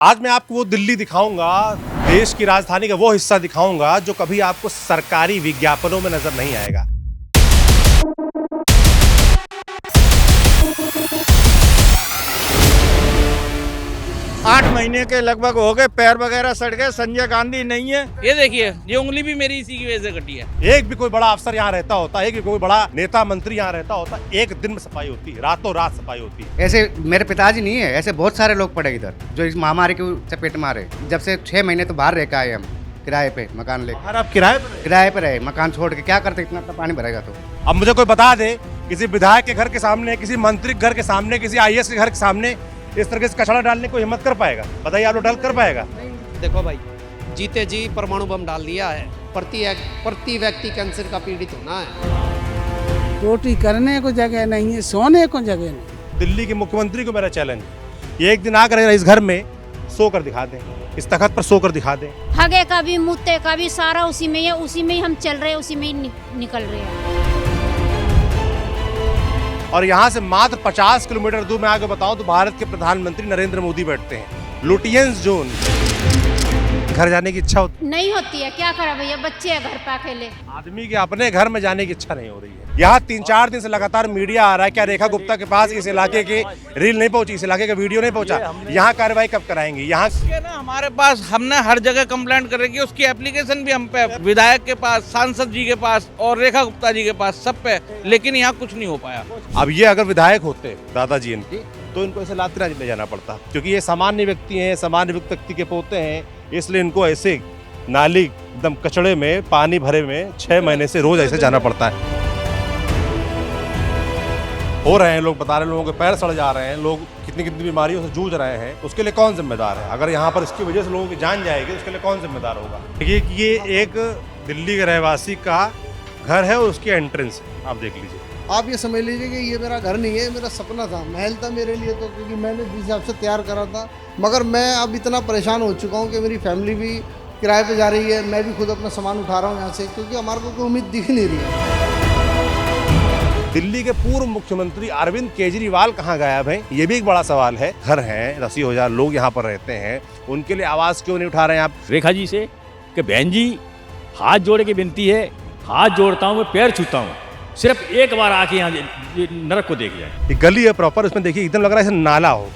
आज मैं आपको वो दिल्ली दिखाऊंगा, देश की राजधानी का वो हिस्सा दिखाऊंगा जो कभी आपको सरकारी विज्ञापनों में नजर नहीं आएगा। आठ महीने के लगभग हो गए, पैर वगैरह सड़ गए। संजय गांधी नहीं है। ये देखिए, ये उंगली भी मेरी इसी की वजह से कटी है। एक भी कोई बड़ा अफसर यहाँ रहता होता, एक भी कोई बड़ा नेता मंत्री यहाँ रहता होता, एक दिन में सफाई होती, रातों रात सफाई होती। ऐसे मेरे पिताजी नहीं है, ऐसे बहुत सारे लोग पड़े इधर जो इस महामारी की चपेट में आ रहे। जब से 6 महीने तो बाहर रह के आए हम, किराए पे मकान ले। बाहर आप किराए पे रहे, मकान छोड़ के क्या करते, इतना पानी भरेगा तो। अब मुझे कोई बता दे, किसी विधायक के घर के सामने, किसी मंत्री के घर के सामने, किसी IAS के घर के सामने इस तरह से कचरा डालने को हिम्मत कर पाएगा? बताइए, आप लोग डाल कर पाएगा? देखो भाई, जीते जी परमाणु बम डाल दिया है। प्रति व्यक्ति कैंसर का पीड़ित होना है। रोटी करने को जगह नहीं है, सोने को जगह नहीं। दिल्ली के मुख्यमंत्री को मेरा चैलेंज, ये एक दिन आकर इस घर में सो कर दिखा दें, इस तख्त पर सो कर दिखा दें। हगे का भी मुत्ते का भी सारा उसी में है, उसी में ही हम चल रहे हैं, उसी में ही निकल रहे हैं। और यहाँ से मात्र 50 किलोमीटर दूर मैं आगे बताऊं तो भारत के प्रधानमंत्री नरेंद्र मोदी बैठते हैं। लुटियंस जोन, घर जाने की इच्छा नहीं होती है, क्या करा भैया, बच्चे है घर पे अकेले। आदमी के अपने घर में जाने की इच्छा नहीं हो रही है। यहाँ 3-4 दिन से लगातार मीडिया आ रहा है, क्या रेखा गुप्ता के पास इस इलाके की रील नहीं पहुंची, इस इलाके का वीडियो नहीं पहुंचा? यहाँ कार्रवाई कब कराएंगे? यहाँ ना हमारे पास, हमने हर जगह कंप्लेंट करेंगे, उसकी एप्लीकेशन भी हम पे, विधायक के पास, सांसद जी के पास और रेखा गुप्ता जी के पास, सब पे, लेकिन यहाँ कुछ नहीं हो पाया। अब ये अगर विधायक होते दादाजी इनकी, तो इनको ऐसे लात ले जाना पड़ता, क्योंकि ये सामान्य व्यक्ति हैं, सामान्य व्यक्ति के पोते हैं, इसलिए इनको ऐसे नाली एकदम कचड़े में पानी भरे में 6 महीने से रोज ऐसे जाना पड़ता है। हो रहे हैं लोग, बता रहे हैं, लोगों के पैर सड़ जा रहे हैं, लोग कितनी कितनी बीमारियों से जूझ रहे हैं। उसके लिए कौन जिम्मेदार है? अगर यहाँ पर इसकी वजह से लोगों की जान जाएगी, उसके लिए कौन जिम्मेदार होगा? देखिए कि ये एक दिल्ली के रहवासी का घर है और उसकी एंट्रेंस है, आप देख लीजिए। आप ये समझ लीजिए कि ये मेरा घर नहीं है, मेरा सपना था, महल था मेरे लिए, तो क्योंकि मैंने जिस हिसाब से तैयार करा था। मगर मैं अब इतना परेशान हो चुका हूँ कि मेरी फैमिली भी किराए पे जा रही है, मैं भी खुद अपना सामान उठा रहा हूँ यहाँ से, क्योंकि हमारे को कोई उम्मीद दिख नहीं रही है। दिल्ली के पूर्व मुख्यमंत्री अरविंद केजरीवाल कहाँ गायब हैं? ये भी एक बड़ा सवाल है। घर हैं, 80,000 लोग यहाँ पर रहते हैं, उनके लिए आवाज़ क्यों नहीं उठा रहे हैं आप? रेखा जी से कि बहन जी, हाथ जोड़ के विनती है, हाथ जोड़ता हूँ, मैं पैर छूता हूँ, सिर्फ एक बार आके यहाँ नरक को देख जाए। ये गली है प्रॉपर, उसमें देखिए एकदम लग रहा है जैसे नाला हो,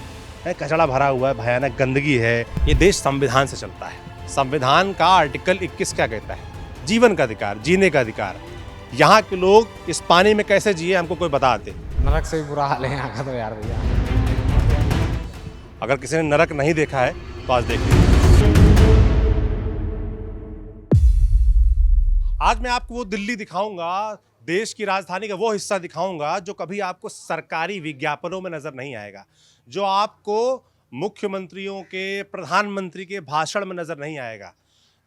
कचरा भरा हुआ है, भयानक गंदगी है। ये देश संविधान से चलता है। संविधान का आर्टिकल 21 क्या कहता है? जीवन का अधिकार, जीने का अधिकार। यहाँ के लोग इस पानी में कैसे जिए, हमको कोई बता दे। नरक से भी बुरा हाल है यहाँ का तो यार भैया। अगर किसी ने नरक नहीं देखा है तो आज देख लीजिए। आज मैं आपको वो दिल्ली दिखाऊंगा, देश की राजधानी का वो हिस्सा दिखाऊंगा जो कभी आपको सरकारी विज्ञापनों में नजर नहीं आएगा, जो आपको मुख्यमंत्रियों के, प्रधानमंत्री के भाषण में नजर नहीं आएगा,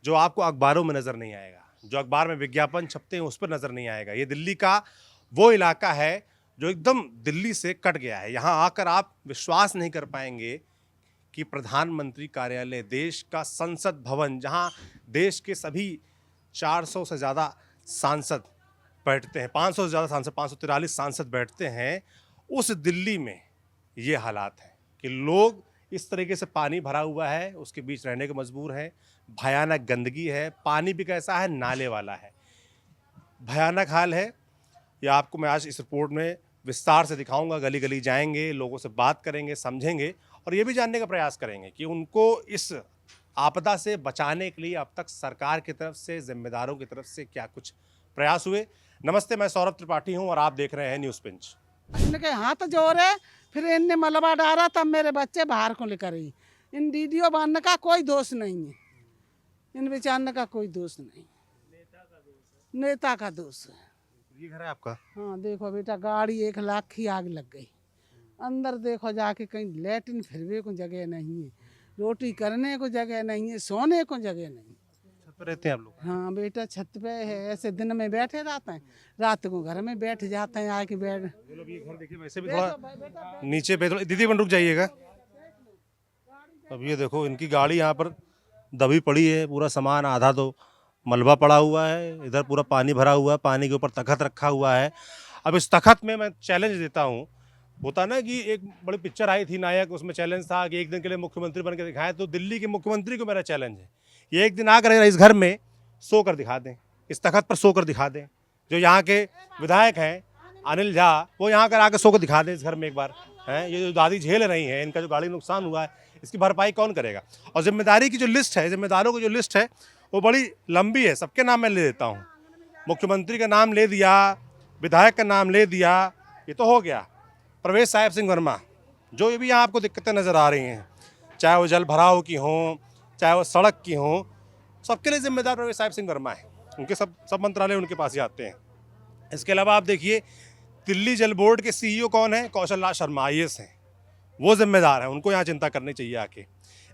जो आपको अखबारों में नजर नहीं आएगा, जो अखबार में विज्ञापन छपते हैं उस पर नजर नहीं आएगा। ये दिल्ली का वो इलाका है जो एकदम दिल्ली से कट गया है। यहाँ आकर आप विश्वास नहीं कर पाएंगे कि प्रधानमंत्री कार्यालय, देश का संसद भवन, जहाँ देश के सभी 400 से ज़्यादा सांसद बैठते हैं, 500 से ज़्यादा सांसद, 543 सांसद बैठते हैं, उस दिल्ली में ये हालात हैं कि लोग इस तरीके से पानी भरा हुआ है, उसके बीच रहने को मजबूर हैं। भयानक गंदगी है, पानी भी कैसा है, नाले वाला है, भयानक हाल है। ये आपको मैं आज इस रिपोर्ट में विस्तार से दिखाऊंगा। गली गली जाएंगे, लोगों से बात करेंगे, समझेंगे और ये भी जानने का प्रयास करेंगे कि उनको इस आपदा से बचाने के लिए अब तक सरकार की तरफ से, जिम्मेदारों की तरफ से क्या कुछ प्रयास हुए। नमस्ते, मैं सौरभ त्रिपाठी हूँ और आप देख रहे हैं न्यूज़ पिंच। इनके हाथ जोर है, फिर इनने मलबा डाला, तब मेरे बच्चे बाहर को लेकर आई। इन वीडियो बनने का कोई दोष नहीं है, इन बेचारने का कोई दोष नहीं, नेता का दोष है। ये घर है आपका? हाँ देखो बेटा, गाड़ी 1 लाख की आग लग गई। अंदर देखो जाके, कहीं लेटिन फिरवे को जगह नहीं है, रोटी करने को जगह नहीं है, सोने को जगह नहीं। छत पर रहते हैं आप लोग? हाँ बेटा, छत पे है, ऐसे दिन में बैठे रहते हैं, रात को घर में बैठ जाते हैं आके बैठ। ये घर देखिए, वैसे भी थोड़ा नीचे पे, दीदी बन रुक जाइएगा। अब ये देखो, इनकी गाड़ी यहाँ पर दबी पड़ी है, पूरा सामान आधा तो मलबा पड़ा हुआ है, इधर पूरा पानी भरा हुआ है, पानी के ऊपर तख्त रखा हुआ है। अब इस तख्त में मैं चैलेंज देता हूँ, होता ना कि एक बड़ी पिक्चर आई थी नायक, उसमें चैलेंज था कि एक दिन के लिए मुख्यमंत्री बन के दिखाएं, तो दिल्ली के मुख्यमंत्री को मेरा चैलेंज है कि एक दिन आकर इस घर में सो कर दिखा दें, इस तखत पर सो कर दिखा दें। जो यहाँ के विधायक हैं अनिल झा, वो यहाँ कर आकर सो कर दिखा दें इस घर में एक बार। हैं ये जो दादी झेल रही हैं, इनका जो गाड़ी नुकसान हुआ है, इसकी भरपाई कौन करेगा? और जिम्मेदारी की जो लिस्ट है, जिम्मेदारों की जो लिस्ट है वो बड़ी लंबी है। सबके नाम मैं ले देता हूँ। मुख्यमंत्री का नाम ले दिया, विधायक का नाम ले दिया, ये तो हो गया। प्रवेश साहिब सिंह वर्मा, जो ये भी यहाँ आपको दिक्कतें नज़र आ रही हैं, चाहे वो जल भराव की हों, चाहे वो सड़क की हों, सबके लिए जिम्मेदार प्रवेश साहिब सिंह वर्मा है। उनके सब मंत्रालय उनके पास ही आते हैं। इसके अलावा आप देखिए दिल्ली जल बोर्ड के CEO कौन है? कौशल राज शर्मा IAS हैं, वो जिम्मेदार हैं, उनको यहाँ चिंता करनी चाहिए आके।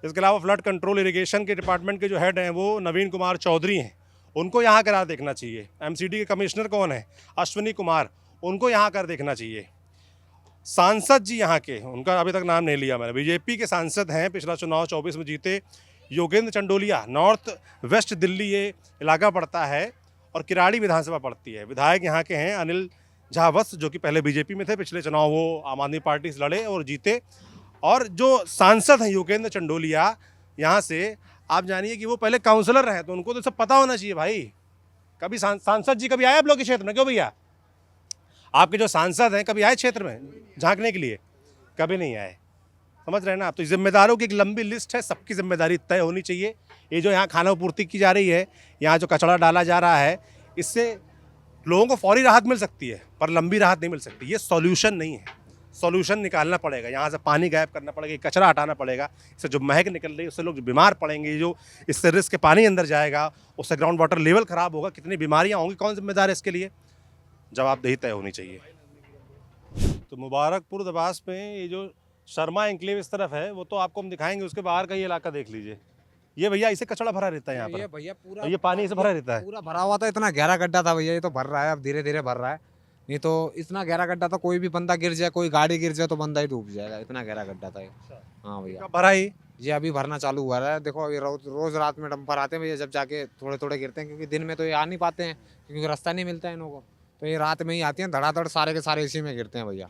इसके अलावा फ्लड कंट्रोल इरिगेशन के डिपार्टमेंट के जो हेड हैं वो नवीन कुमार चौधरी हैं, उनको यहाँ कर देखना चाहिए। MCD के कमिश्नर कौन है? अश्विनी कुमार, उनको यहाँ कर देखना चाहिए। सांसद जी यहाँ के, उनका अभी तक नाम नहीं लिया मैंने, BJP के सांसद हैं, पिछला चुनाव 24 में जीते, योगेंद्र चंडोलिया। नॉर्थ वेस्ट दिल्ली ये इलाका पड़ता है और किराड़ी विधानसभा पड़ती है। विधायक यहाँ के हैं अनिल झा वत्स, जो कि पहले BJP में थे, पिछले चुनाव वो आम आदमी पार्टी से लड़े और जीते। और जो सांसद हैं योगेंद्र चंडोलिया यहाँ से, आप जानिए कि वो पहले काउंसलर रहे, तो उनको तो सब पता होना चाहिए भाई। कभी सांसद जी कभी आए आप लोग के क्षेत्र में? क्यों भैया, आपके जो सांसद हैं कभी आए क्षेत्र में झांकने के लिए? कभी नहीं आए। समझ रहे हैं ना आप? तो जिम्मेदारों की एक लंबी लिस्ट है, सबकी जिम्मेदारी तय होनी चाहिए। ये जो यहाँ खाना पूर्ति की जा रही है, यहाँ जो कचरा डाला जा रहा है, इससे लोगों को फौरी राहत मिल सकती है, पर लंबी राहत नहीं मिल सकती। ये सॉल्यूशन नहीं है। सॉल्यूशन निकालना पड़ेगा, यहाँ से पानी गायब करना पड़ेगा, कचरा हटाना पड़ेगा। इससे जो महक निकल रही है उससे लोग बीमार पड़ेंगे, जो इससे रिस्क के पानी अंदर जाएगा, उससे ग्राउंड वाटर लेवल ख़राब होगा, कितनी बीमारियाँ होंगी, कौन जिम्मेदार है इसके लिए? जवाबदेही तय होनी चाहिए। तो मुबारकपुर दबास में ये जो शर्मा एन्क्लेव इस तरफ है, वो तो आपको हम दिखाएंगे, उसके बाहर का ये इलाका देख लीजिए। ये भैया इसे कचरा भरा रहता है यहाँ पर, भैया पूरा और ये पानी इसे भरा रहता है। पूरा भरा हुआ था, इतना गहरा गड्ढा था भैया, ये तो भर रहा है, अब धीरे धीरे भर रहा है। नहीं तो इतना गहरा गड्ढा था, कोई भी बंदा गिर जाए, कोई गाड़ी गिर जाए तो बंदा ही डूब जाएगा, इतना गहरा गड्ढा था ये। हाँ भैया, कब भरा ही? ये अभी भरना चालू हुआ है। देखो अभी रोज रात में डंपर आते हैं भैया, जब जाके थोड़े थोड़े गिरते हैं, क्योंकि दिन में तो ये आ नहीं पाते हैं, क्योंकि रास्ता नहीं मिलता है इन लोगों को, तो ये रात में ही आती हैं, धड़ाधड़ सारे के सारे इसी में गिरते हैं भैया।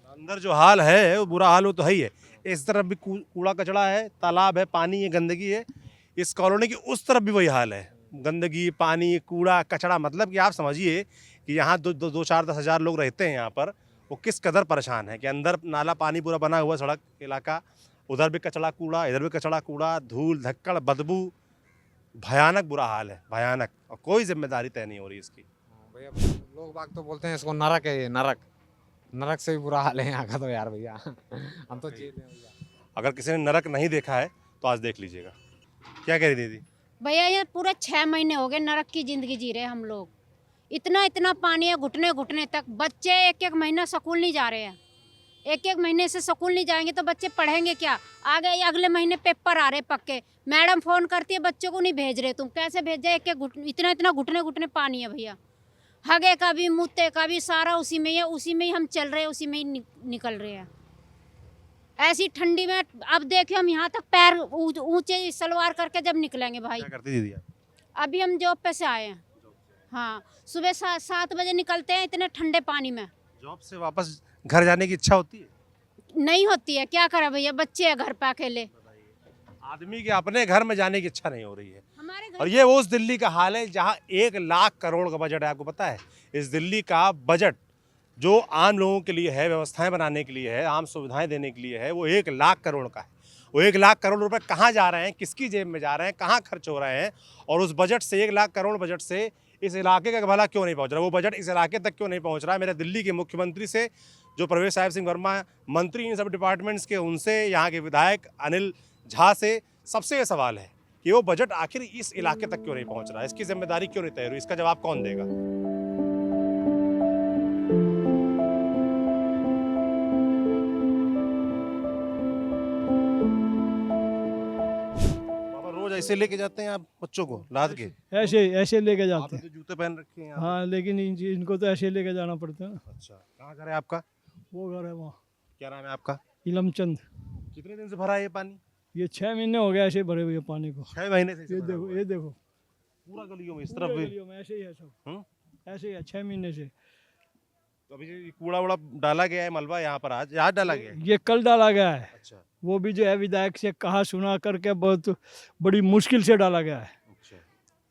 अंदर जो हाल है वो बुरा हाल, वो तो है ही है। इस तरफ भी कूड़ा कचड़ा है, तालाब है, पानी है, गंदगी है। इस कॉलोनी की उस तरफ भी वही हाल है, गंदगी, पानी, कूड़ा कचड़ा। मतलब कि आप समझिए कि यहाँ 2-4-10 हज़ार लोग रहते हैं यहाँ पर, वो किस कदर परेशान है कि अंदर नाला पानी पूरा बना हुआ, सड़क इलाका, उधर भी कचड़ा कूड़ा, इधर भी कचड़ा कूड़ा, धूल धक्कड़ बदबू, भयानक बुरा हाल है, भयानक। और कोई जिम्मेदारी तय नहीं हो रही इसकी। भैया लोग बाग तो बोलते हैं इसको नरक है, ये नरक, नरक से भी बुरा हाल है यहाँ का तो यार भैया। हम तो चीज भैया, अगर किसी ने नरक नहीं देखा है तो आज देख लीजिएगा। क्या कह रही दीदी? भैया ये पूरे 6 महीने हो गए नरक की जिंदगी जी रहे हम लोग। इतना इतना पानी है, घुटने घुटने तक। बच्चे एक महीना स्कूल नहीं जा रहे हैं, एक महीने से स्कूल नहीं जाएंगे तो बच्चे पढ़ेंगे क्या? आगे अगले महीने पेपर आ रहे पक्के, मैडम फोन करती है बच्चों को नहीं भेज रहे, तुम कैसे भेजे? इतना इतना घुटने घुटने पानी है भैया। हगे का भी मुत्ते का भी सारा उसी में है, उसी में ही हम चल रहे हैं, उसी में ही निकल रहे हैं। ऐसी ठंडी में अब देखिए हम यहाँ तक पैर ऊंचे सलवार करके जब निकलेंगे भाई। क्या करती दीदी आप? अभी हम जॉब पे से आए हैं। हाँ, सुबह 7 बजे निकलते हैं इतने ठंडे पानी में। जॉब से वापस घर जाने की इच्छा होती है? नहीं होती है, क्या करें भैया, बच्चे हैं घर पे अकेले। आदमी के अपने घर में जाने की इच्छा नहीं हो रही है। हमारे घर और ये वो उस दिल्ली का हाल है जहाँ 1 लाख करोड़ का बजट है। आपको पता है इस दिल्ली का बजट जो आम लोगों के लिए है, व्यवस्थाएं बनाने के लिए है, आम सुविधाएं देने के लिए है, वो 1 लाख करोड़ का है। वो 1 लाख करोड़ रुपए कहाँ जा रहे हैं, किसकी जेब में जा रहे हैं, कहाँ खर्च हो रहे हैं? और उस बजट से, 1 लाख करोड़ बजट से इस इलाके का भला क्यों नहीं पहुँच रहा? वो बजट इस इलाके तक क्यों नहीं पहुँच रहा है? मेरे दिल्ली के मुख्यमंत्री से, जो प्रवेश साहिब सिंह वर्मा मंत्री इन सब डिपार्टमेंट्स के, उनसे, यहाँ के विधायक अनिल झा से सबसे ये सवाल है कि वो बजट आखिर इस इलाके तक क्यों नहीं पहुँच रहा है? इसकी जिम्मेदारी क्यों नहीं तय हुई? इसका जवाब कौन देगा? रोज ऐसे लेके जाते हैं आप बच्चों को लाद के? ऐसे लेके जाते आपने हैं। तो जूते पहन रखे हैं। हाँ, लेकिन इनको तो ऐसे लेके जाना पड़ता है ना। अच्छा, कहाँ घर है आपका? वो घर है वहाँ, क्या नाम है आपका? इलमचंद। कितने दिन से भरा है ये पानी? ये 6 महीने हो गए ऐसे भरे हुए पानी को। 6 महीने से ये देखो, ये देखो, पूरा गलियों में इस तरफ भी? गलियों में ऐसे ही है सब, हम्म? ऐसे ही है 6 महीने से। तो अभी ये कूड़ा वूड़ा डाला गया है, मलबा यहाँ पर आज डाला गया है। ये कल डाला गया है, अच्छा वो भी जो है विधायक से कहा सुना करके बहुत बड़ी मुश्किल से डाला गया है। अच्छा,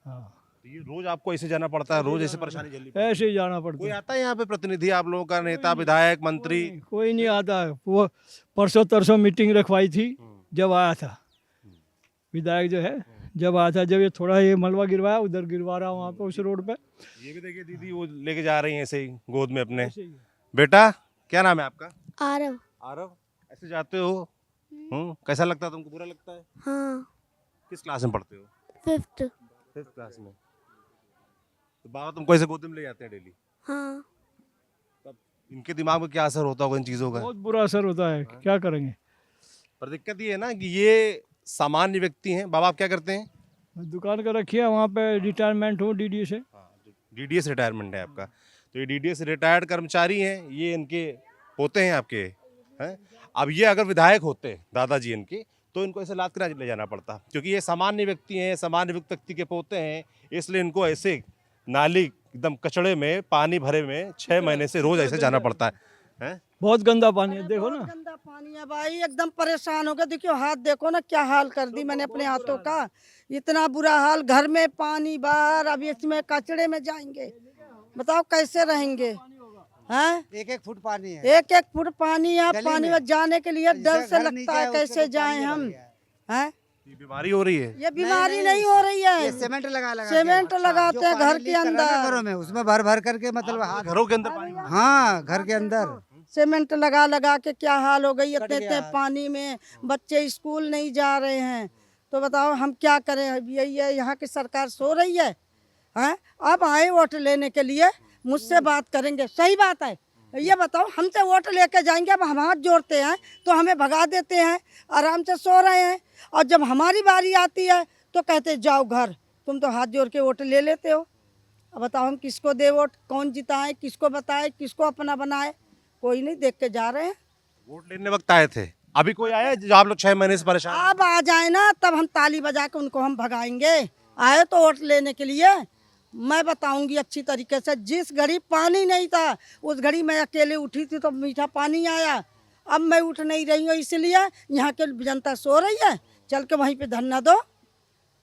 हाँ, तो ये रोज आपको ऐसे जाना पड़ता है, रोज ऐसे परेशानी झेलनी पड़ती है? ऐसे ही जाना कोई पड़ता है। आता है यहाँ पे प्रतिनिधि आप लोगों का, नेता विधायक मंत्री? कोई नहीं आता है। वो परसों तरसों मीटिंग रखवाई थी, जब आया था विधायक जो है, जब आया था, जब ये थोड़ा ये मलबा गिरवाया, उधर गिरवा रहा वहाँ पे उस रोड पे। ये भी देखिए दीदी वो लेके जा रही हैं ऐसे ही गोद में अपने। ऐसे ही। बेटा क्या नाम है आपका? आरव। आरव, ऐसे जाते हो? कैसा लगता है तुमको? बुरा लगता है? हाँ, किस क्लास में पढ़ते हो? 5th। 5th क्लास में। तो बाबा तुमको ऐसे गोद में ले जाते हैं डेली? हाँ, तब इनके दिमाग में क्या असर होता होगा इन चीजों का? बहुत बुरा असर होता है, क्या करेंगे। पर दिक्कत ये है ना कि ये सामान्य व्यक्ति हैं। बाबा आप क्या करते हैं? दुकान का रखी है, वहाँ पे रिटायरमेंट हूँ डीडी से। डीडीएस रिटायरमेंट है आपका, तो ये डीडीएस रिटायर्ड कर्मचारी हैं, ये इनके पोते हैं आपके हैं। अब ये अगर विधायक होते दादाजी इनके, तो इनको ऐसे लाद कर ले जाना पड़ता, क्योंकि ये सामान्य व्यक्ति हैं, सामान्य व्यक्ति के पोते हैं, इसलिए इनको ऐसे नाली एकदम कचड़े में पानी भरे में 6 महीने से रोज ऐसे जाना पड़ता है। बहुत गंदा पानी है, देखो ना। गंदा पानी है भाई, एकदम परेशान हो गया। देखियो हाथ देखो ना, क्या हाल कर दी मैंने अपने हाथों का। इतना बुरा हाल, घर में पानी बाहर, अब इसमें कचड़े में जाएंगे, बताओ कैसे रहेंगे? हैं? 1-1 फुट पानी है। 1-1 फुट पानी है, पानी में जाने के लिए डर से लगता है, कैसे जाएं हम? हैं? ये बीमारी हो रही है। ये बीमारी नहीं हो रही है, सीमेंट सीमेंट लगाते हैं घर के अंदर, घरों में, उसमें भर भर करके मतलब हाथ। घरों के अंदर पानी? हाँ, घर के अंदर सीमेंट लगा लगा के क्या हाल हो गई। इतने इतने पानी में बच्चे स्कूल नहीं जा रहे हैं, तो बताओ हम क्या करें? यही है, यहाँ की सरकार सो रही है। हैं? अब आए वोट लेने के लिए, मुझसे बात करेंगे, सही बात है। ये बताओ, हमसे वोट लेके जाएंगे, अब हम हाथ जोड़ते हैं तो हमें भगा देते हैं, आराम से सो रहे हैं, और जब हमारी बारी आती है तो कहते जाओ घर, तुम तो हाथ जोड़ के वोट ले लेते हो। अब बताओ हम किसको दे वोट, कौन जिताए, किसको बताए, किसको अपना बनाए? कोई नहीं, देख के जा रहे हैं। वोट लेने वक्त आए थे, अभी कोई आया जो आप लोग 6 महीने से परेशान? अब आ जाए ना, तब हम ताली बजा के उनको हम भगाएंगे। आए तो वोट लेने के लिए, मैं बताऊंगी अच्छी तरीके से। जिस घड़ी पानी नहीं था, उस घड़ी मैं अकेले उठी थी तो मीठा पानी आया। अब मैं उठ नहीं रही हूँ, इसलिए यहाँ के जनता सो रही है, चल के वहीं पे धरना दो।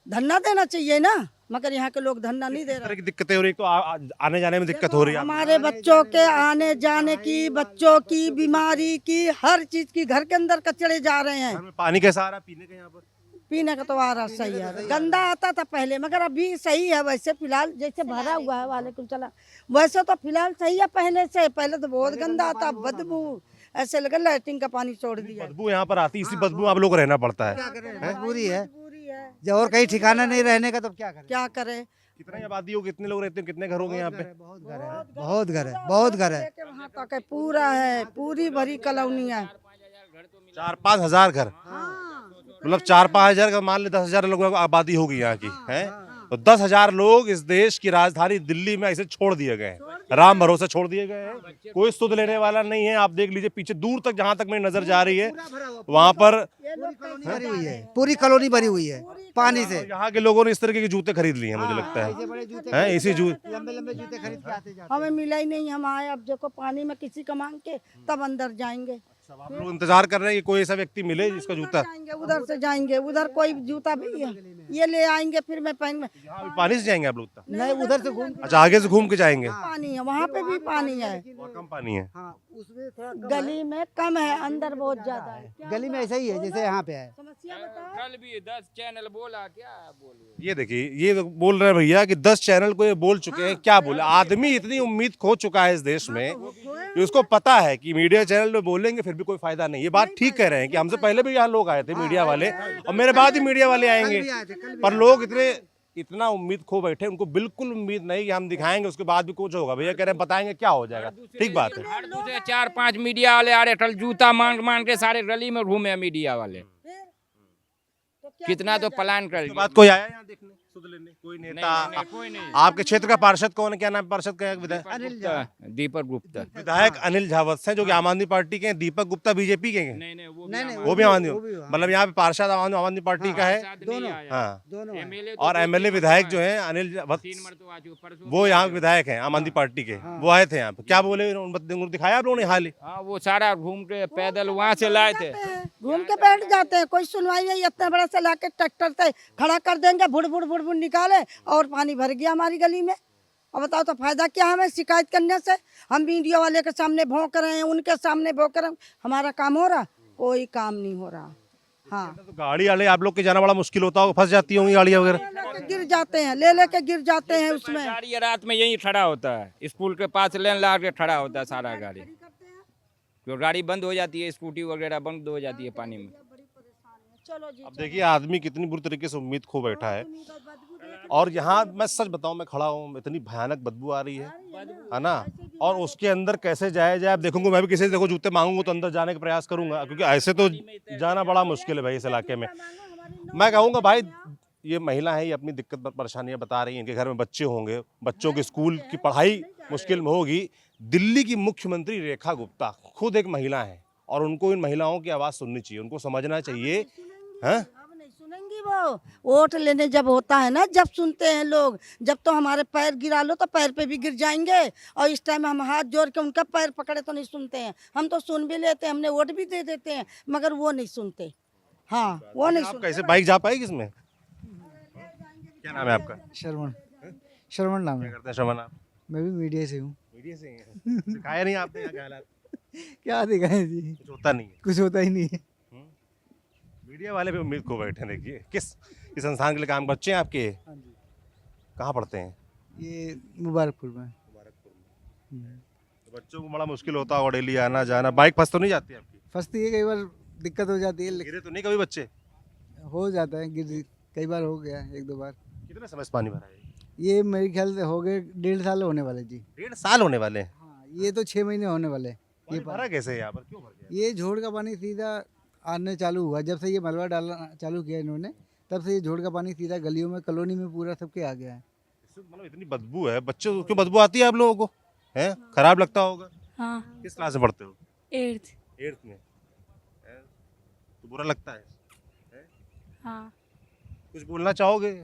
धरना देना चाहिए ना, मगर यहाँ के लोग धरना नहीं दे रहे। की दिक्कतें हो रही, तो आने जाने में दिक्कत हो रही है? हमारे बच्चों के आने जाने की, बच्चों की बीमारी की, हर चीज की, घर के अंदर कचड़े जा रहे हैं। घर में पानी कैसा आ रहा है पीने का? यहाँ पर पीने का तो आ रहा सही है, गंदा आता था पहले, मगर अभी सही है। वैसे फिलहाल जैसे भरा हुआ है, वालेकुम सलाम, वैसे तो फिलहाल सही है पहले से। पहले तो बहुत गंदा आता, बदबू, ऐसे लगा लैट्रिन का पानी छोड़ दिया। बदबू यहाँ पर आती, इसी बदबू आप लोग को रहना पड़ता है। मजबूरी है, जब और कहीं ठिकाना नहीं रहने का, तो क्या करें? क्या करें? कितनी आबादी हो, कितने लोग रहते हैं, कितने घर हो गए यहाँ पे? बहुत घर है, बहुत घर है, बहुत घर है। वहाँ तक है, पूरा है, पूरी भरी कॉलोनी है। 4-5 हजार घर, मतलब 4-5 हजार का मान ले 10,000 लोगों की आबादी होगी यहाँ की है। तो 10,000 लोग इस देश की राजधानी दिल्ली में ऐसे छोड़ दिए गए हैं, राम भरोसे छोड़ दिए गए हैं। कोई सुध लेने वाला नहीं है। आप देख लीजिए पीछे दूर तक, जहाँ तक मेरी नजर जा रही है, वहाँ पर भरी हुई है, पूरी कॉलोनी भरी हुई है पानी से। यहाँ के लोगों ने इस तरीके के जूते खरीद लिए हैं, मुझे लगता है इसी जूते, लंबे लंबे जूते खरीद के आते जाते। हमें मिला ही नहीं, हम आए अब देखो पानी में किसी का मांग के तब अंदर जाएंगे। आप लोग इंतजार कर रहे हैं कि कोई ऐसा व्यक्ति मिले जिसका जूता? जाएंगे उधर से, जाएंगे उधर, कोई जूता भी है, ये ले आएंगे, फिर मैं पहन। यहाँ भी पानी से जाएंगे आप लोग तक? नहीं, उधर से घूम, अच्छा आगे से घूम के जाएंगे। पानी है वहाँ पे भी, पानी है, और कम पानी है। गली में कम है, अंदर बहुत ज्यादा है। गली में ऐसा ही है जैसे यहाँ पे है। समस्या बताओ। कल भी 10 चैनल बोला, क्या बोलिए? ये देखिए, ये बोल रहे हैं भैया कि 10 चैनल को ये बोल चुके हैं। क्या बोले? आदमी इतनी उम्मीद खो चुका है इस देश में कि उसको पता है कि मीडिया चैनल में बोलेंगे फिर भी कोई फायदा नहीं। ये बात ठीक कह रहे हैं कि हमसे पहले भी यहाँ लोग आए थे मीडिया वाले, और मेरे बाद ही मीडिया वाले आएंगे, पर लोग इतना उम्मीद खो बैठे, उनको बिल्कुल उम्मीद नहीं कि हम दिखाएंगे उसके बाद भी कुछ होगा। भैया कह रहे हैं बताएंगे क्या हो जाएगा। ठीक बात है। हर दूसरे 4-5 मीडिया वाले आ रहे, कल जूता मांग मांग के सारे गली में घूमे मीडिया वाले। कितना तो प्लान कर उसके बाद कोई आया यहाँ देखने? सुध लेने कोई नेता आपके क्षेत्र का पार्षद कौन है, क्या नाम है पार्षद का, विधायक दीपक गुप्ता। विधायक अनिल झावत्स हैं जो कि आम आदमी पार्टी के हैं, दीपक गुप्ता बीजेपी के हैं। नहीं वो भी आम आदमी, मतलब यहाँ पे पार्षद आम आदमी पार्टी का है। दोनों हाँ, दोनों और एमएलए विधायक जो है अनिल झावत्स, वो यहाँ विधायक हैं आम आदमी पार्टी के। वो आए थे यहाँ पे, क्या बोले उन्होंने, दिखाया आप लोगों ने हाल ही? हाँ, वो सारा घूम के पैदल वहाँ से लाए थे। घूम के बैठ जाते हैं, कोई सुनवाई नहीं। इतना बड़ा से लाके ट्रैक्टर से खड़ा कर देंगे, बुड़ बुड़ बुड़ बुड़ निकाले और पानी भर गया हमारी गली में। अब बताओ तो फायदा क्या हमें शिकायत करने से? हम मीडिया वाले के सामने भौंक रहे हैं, उनके सामने भौंक रहे हैं, हमारा काम हो रहा? कोई काम नहीं हो रहा। हाँ, तो गाड़ी वाले आप लोग के जाना बड़ा मुश्किल होता होगा, फंस जाती होंगी गाड़ियाँ वगैरह। गिर जाते हैं, ले लेके गिर जाते हैं उसमें। गाड़ी रात में यही खड़ा होता है, स्कूल के पास लेन ला के खड़ा होता है सारा गाड़ी, जो गाड़ी बंद हो जाती है, स्कूटी वगैरह बंद हो जाती है पानी में। अब देखिए आदमी कितनी बुरी तरीके से उम्मीद खो बैठा है। और यहाँ मैं सच बताऊं, मैं खड़ा हूँ, इतनी भयानक बदबू आ रही है ना। और उसके अंदर कैसे जाया जाए, आप देखूंगा, मैं भी किसी से देखो जूते मांगूंगा तो अंदर जाने का प्रयास करूंगा, क्योंकि ऐसे तो जाना बड़ा मुश्किल है भाई इस इलाके में। मैं कहूँगा भाई, ये महिला है, ये अपनी दिक्कत परेशानियां बता रही हैं, इनके घर में बच्चे होंगे, बच्चों के स्कूल की पढ़ाई मुश्किल में होगी। दिल्ली की मुख्यमंत्री रेखा गुप्ता खुद एक महिला है और उनको इन महिलाओं की आवाज़ सुननी चाहिए, उनको समझना चाहिए। हाँ, अब नहीं सुनेंगी वो। वोट लेने जब होता है ना, जब सुनते हैं लोग, जब तो हमारे पैर गिरा लो तो पैर पे भी गिर जाएंगे, और इस टाइम हम हाथ जोड़ के उनका पैर पकड़े तो नहीं सुनते हैं। हम तो सुन भी लेते हैं, हमने वोट भी दे देते हैं, मगर वो नहीं सुनते। हाँ, वो नहीं आप सुनते। कैसे बाइक जा पाएगी इसमें? क्या नाम है आपका? श्रवण श्रवण नाम क्या है। करते हैं श्रवण आप? मैं भी मीडिया से हूँ। मीडिया से हैं। सिखाया नहीं आपने यहाँ के हालात? क्या दिखाएं जी, कुछ होता नहीं है। कुछ होता ही नहीं है। मीडिया वाले भी उम्मीद खो बैठे। देखिए किस संस्थान के लिए काम, बच्चे हैं आपके? हाँ जी, कहाँ पढ़ते हैं? ये मुबारकपुर में। तो बच्चों को बड़ा मुश्किल होता होगा डेली आना जाना। बाइक फंस तो नहीं जाती आपकी? फंसती है, कई बार दिक्कत हो जाती है, गिरे तो नहीं कभी बच्चे? हो जाता है, गिर कई बार हो गया, एक दो बार। कितने समय से पानी भरा है? ये मेरे ख्याल से हो गए 1.5 साल होने वाले जी। 1.5 साल होने वाले हैं? हाँ, ये तो 6 महीने होने वाले। ये भरा कैसे है यहाँ पर, क्यों भर गया? ये झोड़ का पानी सीधा आने चालू हुआ, जब से ये मलबा डालना चालू किया इन्होंने, तब से ये झोड़ का पानी सीधा गलियों में, कॉलोनी में पूरा सबके आ गया है। इससे मतलब इतनी बदबू है, बच्चों को क्यों बदबू आती है आप लोगों को? हैं, खराब लगता होगा? हाँ, किस क्लास में पढ़ते हो? 8th। 8th में? हैं? तो बुरा लगता है? हाँ, कुछ बोलना चाहोगे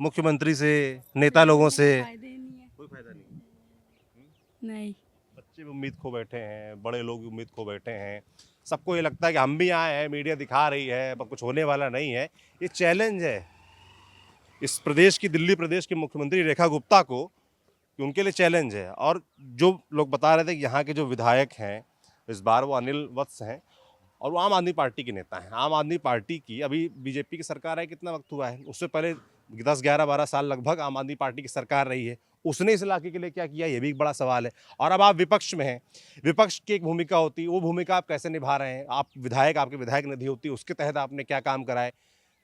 मुख्यमंत्री से, नेता लोगों से? फायदे नहीं है। कोई फायदा नहीं। नहीं, बच्चे भी उम्मीद खो बैठे हैं, बड़े लोग भी उम्मीद खो बैठे हैं। सबको ये लगता है कि हम भी आए हैं, मीडिया दिखा रही है, पर कुछ होने वाला नहीं है। ये चैलेंज है इस प्रदेश की, दिल्ली प्रदेश की मुख्यमंत्री रेखा गुप्ता को, कि उनके लिए चैलेंज है। और जो लोग बता रहे थे कि यहाँ के जो विधायक हैं इस बार, वो अनिल वत्स हैं और वो आम आदमी पार्टी के नेता हैं। आम आदमी पार्टी की अभी बीजेपी की सरकार है, कितना वक्त हुआ है? उससे पहले 10, 11, 12 साल लगभग आम आदमी पार्टी की सरकार रही है। उसने इस इलाके के लिए क्या किया, ये भी एक बड़ा सवाल है। और अब आप विपक्ष में हैं, विपक्ष की एक भूमिका होती है, वो भूमिका आप कैसे निभा रहे हैं? आप विधायक, आपके विधायक निधि होती है, उसके तहत आपने क्या काम कराए?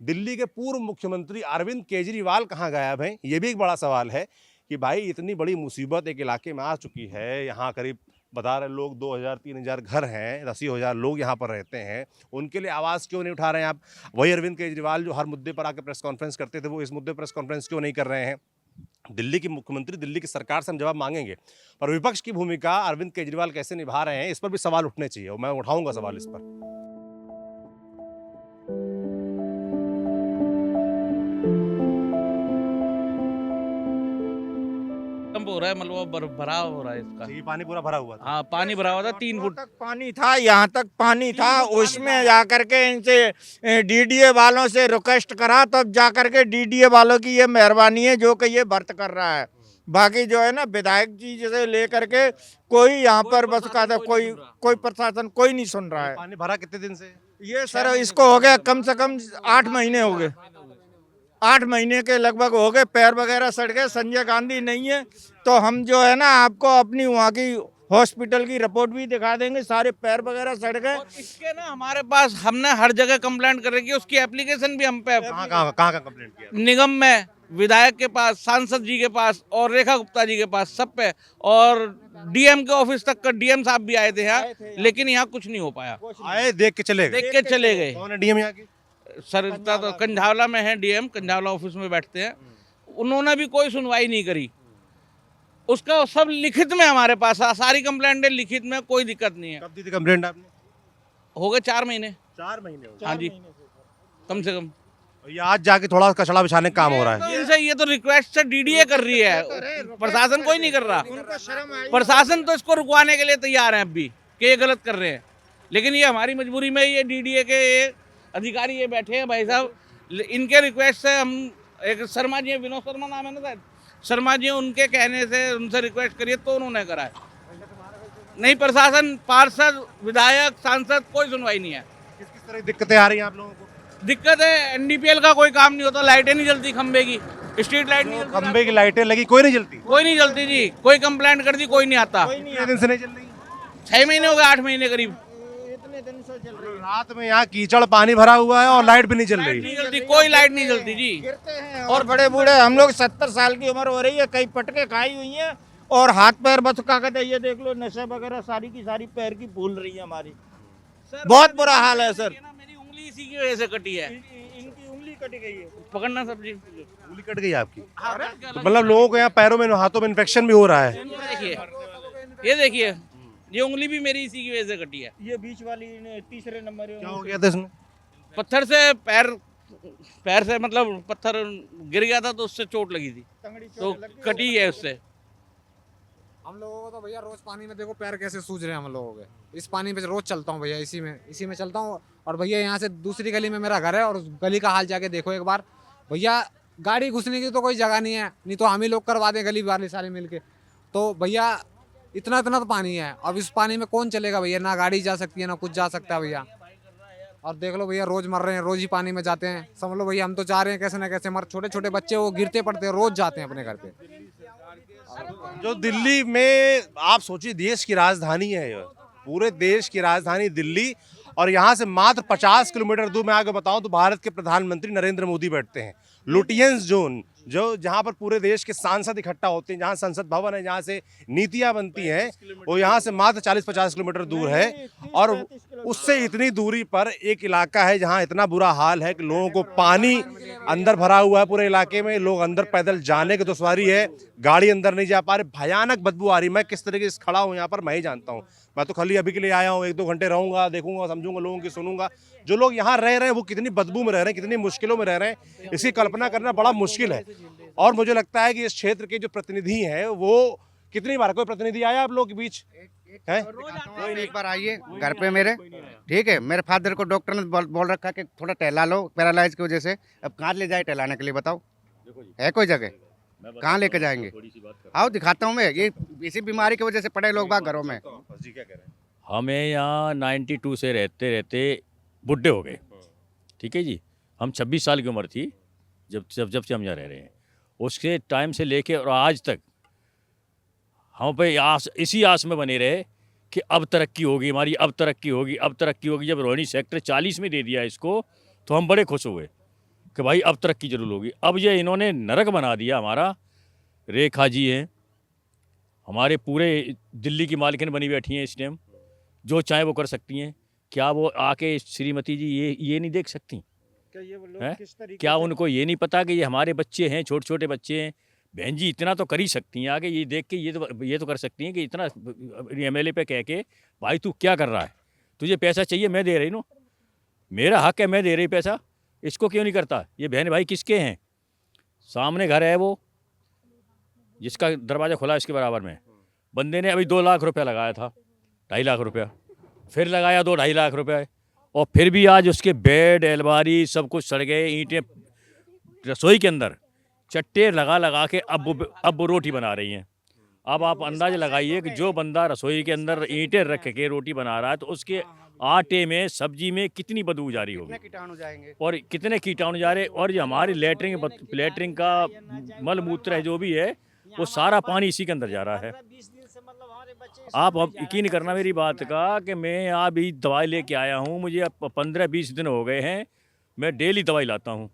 दिल्ली के पूर्व मुख्यमंत्री अरविंद केजरीवाल कहाँ गायब हैं, ये भी एक बड़ा सवाल है। कि भाई इतनी बड़ी मुसीबत एक इलाके में आ चुकी है, यहाँ करीब बता रहे लोग 2000-3000 घर हैं, 80,000 लोग यहाँ पर रहते हैं, उनके लिए आवाज़ क्यों नहीं उठा रहे हैं आप? वही अरविंद केजरीवाल जो हर मुद्दे पर आकर प्रेस कॉन्फ्रेंस करते थे, वो इस मुद्दे पर प्रेस कॉन्फ्रेंस क्यों नहीं कर रहे हैं? दिल्ली की मुख्यमंत्री, दिल्ली की सरकार से हम जवाब मांगेंगे, पर विपक्ष की भूमिका अरविंद केजरीवाल कैसे निभा रहे हैं, इस पर भी सवाल उठने चाहिए, और मैं उठाऊंगा सवाल इस पर। हो रहा है, मलबा भराव हो रहा है इसका। ये पानी पूरा भरा हुआ था? हाँ, पानी भरा हुआ था, 3 फुट तक पानी था, यहाँ तक पानी था। उसमें जाकर के इनसे डीडीए वालों से रिक्वेस्ट करा, तब जाकर के डीडीए वालों की ये मेहरबानी है जो कि ये भर्त कर रहा है। बाकी जो है ना, विधायक जी जैसे लेकर के कोई यहाँ पर बस का कोई प्रशासन कोई नहीं सुन रहा है। पानी भरा कितने दिन से? ये सर इसको हो गया कम से कम 8 महीने हो गए, 8 महीने के लगभग हो गए। पैर वगैरह सड़ गए। संजय गांधी नहीं है तो हम जो है ना आपको अपनी वहाँ की हॉस्पिटल की रिपोर्ट भी दिखा देंगे, सारे पैर वगैरह सड़ गए। और इसके ना हमारे पास, हमने हर जगह कंप्लेंट कर रखी है, उसकी एप्लीकेशन भी हम पे, कहाँ कंप्लेंट किया? निगम में, विधायक के पास, सांसद जी के पास और रेखा गुप्ता जी के पास, सब पे। और डीएम के ऑफिस तक का डीएम साहब भी आए थे यहाँ, लेकिन यहाँ कुछ नहीं हो पाया। आए, देख के चले गए? देख के चले गए। कौन है डीएम यहाँ के? सर इतना तो कंझावला में है डीएम, कंझावला ऑफिस में बैठते हैं, उन्होंने भी कोई सुनवाई नहीं करी। उसका सब लिखित में हमारे पास सारी कंप्लेंट लिखित में, कोई दिक्कत नहीं है। कब दी थी कंप्लेंट आपने? हो गए 4 महीने। 4 महीने हो गए। हाँ जी, कम से कम। ये आज जाके थोड़ा कचड़ा बिछाने का काम हो रहा तो है। इनसे ये तो रिक्वेस्ट से डीडीए कर रही है, प्रशासन कोई नहीं कर रहा। प्रशासन तो इसको रुकवाने के लिए तैयार है अब भी कि ये गलत कर रहे हैं, लेकिन ये हमारी मजबूरी में ये डीडीए के ये अधिकारी ये बैठे हैं भाई साहब, इनके रिक्वेस्ट से हम, एक शर्मा जी, विनोद शर्मा नाम है ना शायद, शर्मा जी, उनके कहने से उनसे रिक्वेस्ट करिए तो उन्होंने करा है। नहीं, प्रशासन, पार्षद, विधायक, सांसद, कोई सुनवाई नहीं है। किस किस तरह की दिक्कतें आ रही हैं आप लोगों को? दिक्कत है, एनडीपीएल का कोई काम नहीं होता, लाइटें नहीं जलती, खंबे की स्ट्रीट लाइट नहीं जलती, खंबे की लाइटें लगी, कोई नहीं जलती। कोई नहीं जलती जी। कोई कंप्लेंट कर दी, कोई नहीं आता। कितने दिन से नहीं चल रही? 6 महीने हो गए, 8 महीने करीब। रात में यहाँ कीचड़ पानी भरा हुआ है और लाइट भी नहीं चल लाइट रही। नहीं जलती, कोई लाइट नहीं जलती जी। और बड़े बूढ़े हम लोग 70 साल की उम्र हो रही है, कई पटके खाई हुई हैं और हाथ पैर बस क्या कहते हैं, ये देख लो नशे वगैरह सारी की सारी पैर की भूल रही है हमारी। बहुत बुरा हाल है सर। मेरी उंगली इसी की वजह से कटी है। इनकी उंगली कटी गई है। पकड़ना सब्जी। उंगली कट गई आपकी? तो मतलब लोगों को यहाँ पैरों में, हाथों में इन्फेक्शन भी हो रहा है। ये देखिए, ये उंगली भी मेरी इसी की वजह से कटी है। ये बीच वाली तीसरे नंबर क्या हो गया था इसमें? पत्थर से पैर से मतलब पत्थर गिर गया था तो उससे चोट लगी थी, तो कटी है उससे। हम लोगों को तो भैया रोज पानी में देखो पैर कैसे सूज रहे हैं हम लोगों के। इस पानी में रोज चलता हूँ भैया, इसी में चलता हूँ। और भैया यहाँ से दूसरी गली में मेरा घर है और उस गली का हाल जाके देखो एक बार भैया, गाड़ी घुसने की तो कोई जगह नहीं है, नहीं तो हम ही लोग करवा दें गली वाले सारे मिलके। तो भैया इतना तो पानी है, अब इस पानी में कौन चलेगा भैया? ना गाड़ी जा सकती है, ना कुछ जा सकता है भैया। और देख लो भैया, रोज मर रहे हैं, रोज ही पानी में जाते हैं। समझ लो भैया, हम तो चाह रहे हैं कैसे ना कैसे मर, छोटे छोटे बच्चे वो गिरते पड़ते हैं, रोज जाते हैं अपने घर पे। जो दिल्ली में, आप सोचिए, देश की राजधानी है ये, पूरे देश की राजधानी दिल्ली, और यहाँ से मात्र 50 किलोमीटर दूर, मैं आपको बताऊं तो भारत के प्रधानमंत्री नरेंद्र मोदी बैठते हैं। लुटियंस जोन, जो जहाँ पर पूरे देश के सांसद इकट्ठा होते हैं, जहाँ संसद भवन है, जहाँ से नीतियाँ बनती हैं, वो यहाँ से मात्र 40-50 किलोमीटर दूर है। और उससे इतनी दूरी पर एक इलाका है जहाँ इतना बुरा हाल है कि लोगों को पानी अंदर भरा हुआ है पूरे इलाके में, लोग अंदर पैदल जाने की दुश्वारी है, गाड़ी अंदर नहीं जा पा रही, भयानक बदबू आ रही। मैं किस तरीके से खड़ा हूँ यहाँ पर मैं ही जानता हूँ। मैं तो खाली अभी के लिए आया हूँ, 1-2 घंटे रहूँगा, देखूंगा, समझूंगा, लोगों की सुनूंगा। जो लोग यहाँ रह रहे हैं वो कितनी बदबू में रह रहे हैं, कितनी मुश्किलों में रह रहे हैं, इसकी कल्पना करना बड़ा मुश्किल है। और मुझे लगता है कि इस क्षेत्र के जो प्रतिनिधि हैं वो कितनी बार, कोई प्रतिनिधि आया आप लोगों के बीच है? एक बार आइए घर पे मेरे, ठीक है। मेरे फादर को डॉक्टर ने बोल रखा कि थोड़ा टहला लो पैरालाइज की वजह से। अब कहाँ ले जाए टहलाने के लिए, बताओ? है कोई जगह? कहाँ लेके जाएंगे? आओ दिखाता हूँ मैं। ये इसी बीमारी की वजह से पड़े लोग बाग घरों में। हमें यहाँ 92 से रहते रहते बुढ़े हो गए, ठीक है जी। हम 26 साल की उम्र थी जब से हम यहाँ रह रहे हैं। उसके टाइम से लेके और आज तक हम पे इसी आस में बने रहे कि अब तरक्की होगी हमारी, अब तरक्की होगी, अब तरक्की होगी। जब रोहिणी सेक्टर 40 में दे दिया इसको तो हम बड़े खुश हुए कि भाई अब तरक्की जरूर होगी। अब ये इन्होंने नरक बना दिया हमारा। रेखा जी हैं, हमारे पूरे दिल्ली की मालकिन बनी बैठी हैं इस टाइम, जो चाहे वो कर सकती हैं। क्या वो आके श्रीमती जी ये नहीं देख सकती? क्या उनको ये नहीं पता कि ये हमारे बच्चे हैं, छोटे छोटे बच्चे हैं? बहन जी इतना तो कर ही सकती हैं, आगे ये देख के ये तो कर सकती हैं कि इतना एमएलए पे कह के भाई तू क्या कर रहा है, तुझे पैसा चाहिए मैं दे रही हूँ, मेरा हक है मैं दे रही पैसा, इसको क्यों नहीं करता? ये बहन भाई किसके हैं? सामने घर है वो जिसका दरवाज़ा खुला इसके बराबर में, बंदे ने अभी 2 लाख रुपया लगाया था, 2.5 लाख रुपया फिर लगाया, 2-2.5 लाख रुपये, और फिर भी आज उसके बेड अलमारी सब कुछ सड़ गए। ईंटें रसोई के अंदर चट्टे लगा के अब वो रोटी बना रही हैं। अब आप अंदाज़ा लगाइए कि जो बंदा रसोई के अंदर ईंटें रख के रोटी बना रहा है तो उसके आटे में, सब्जी में कितनी बदबू जारी होगी, कीटाणु जाएंगे और कितने कीटाणु जा रहे। और ये हमारी लेटरिन का मल मूत्र है जो भी है वो सारा पानी इसी के अंदर जा रहा है। आप अब यकीन करना मेरी बात का कि मैं अभी दवाई लेके आया हूँ, मुझे अब 15-20 दिन हो गए हैं, मैं डेली दवाई लाता हूँ।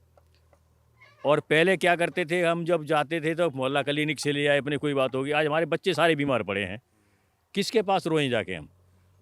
और पहले क्या करते थे, हम जब जाते थे तो मोहल्ला क्लिनिक से ले आए, अपने कोई बात होगी। आज हमारे बच्चे सारे बीमार पड़े हैं, किसके पास रोएं जाके हम?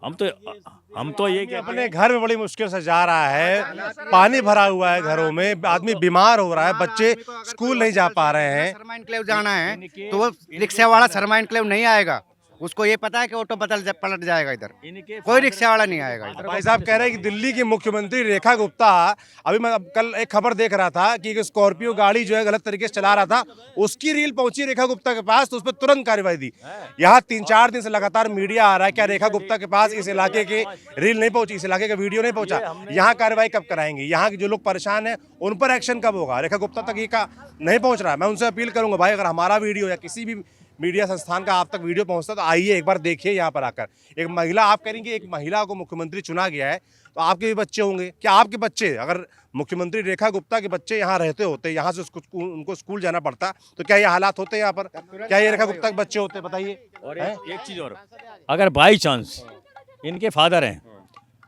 हम तो ये अपने घर में बड़ी मुश्किल से जा रहा है, पानी भरा हुआ है घरों में, आदमी बीमार हो रहा है, बच्चे स्कूल नहीं जा पा रहे हैं। शर्मा एन्क्लेव जाना है तो वो रिक्शा वाला शर्मा एन्क्लेव नहीं आएगा, उसको ये पता है कि ऑटो पलट जाएगा, इधर कोई रिक्शा वाला नहीं आएगा इधर। भाई साहब कह रहे हैं कि दिल्ली की मुख्यमंत्री रेखा गुप्ता, अभी मैं कल एक खबर देख रहा था कि एक स्कॉर्पियो गाड़ी जो है गलत तरीके से चला रहा था, उसकी रील पहुंची रेखा गुप्ता के पास, तो उस पर तुरंत कार्रवाई दी। यहाँ 3-4 दिन से लगातार मीडिया आ रहा है, क्या रेखा गुप्ता के पास इस इलाके की रील नहीं पहुंची, इस इलाके का वीडियो नहीं पहुंचा? यहाँ कार्रवाई कब कराएंगे? यहाँ के जो लोग परेशान है उन पर एक्शन कब होगा? रेखा गुप्ता तक ये का नहीं पहुंच रहा है। मैं उनसे अपील करूंगा, भाई अगर हमारा वीडियो या किसी भी मीडिया संस्थान का आप तक वीडियो पहुंचता तो आइए एक बार देखिए यहाँ पर आकर। एक महिला, आप करेंगे एक महिला को मुख्यमंत्री चुना गया है तो आपके भी बच्चे होंगे, क्या आपके बच्चे, अगर मुख्यमंत्री रेखा गुप्ता के बच्चे यहाँ रहते होते, यहाँ से उनको स्कूल जाना पड़ता, तो क्या ये हालात होते यहाँ पर? क्या ये रेखा गुप्ता के बच्चे होते? बताइए। और एक चीज़ और, अगर बाई चांस इनके फादर हैं,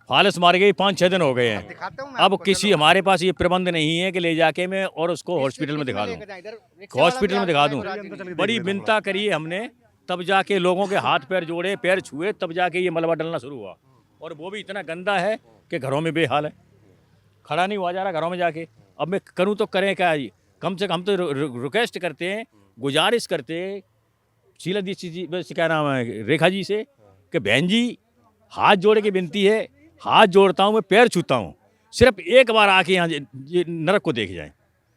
फालस मारे गए 5-6 दिन हो गए हैं, अब किसी हमारे पास ये प्रबंध नहीं है कि ले जाके मैं और उसको हॉस्पिटल में दिखा दूं, हॉस्पिटल में दिखा दूं। बड़ी विनता करी है हमने, तब जाके लोगों के हाथ पैर जोड़े, पैर छुए, तब जाके ये मलबा डलना शुरू हुआ। और वो भी इतना गंदा है कि घरों में बेहाल है, खड़ा नहीं हुआ जा रहा घरों में जाके। अब मैं करूँ तो करें क्या? कम से कम हम तो रिक्वेस्ट करते हैं, गुजारिश करते हैं शीला जी, क्या नाम है, रेखा जी से, कि बहन जी हाथ जोड़ के विनती है, हाथ जोड़ता हूँ, मैं पैर छूता हूँ, सिर्फ एक बार आके यहाँ ये नरक को देख जाएं।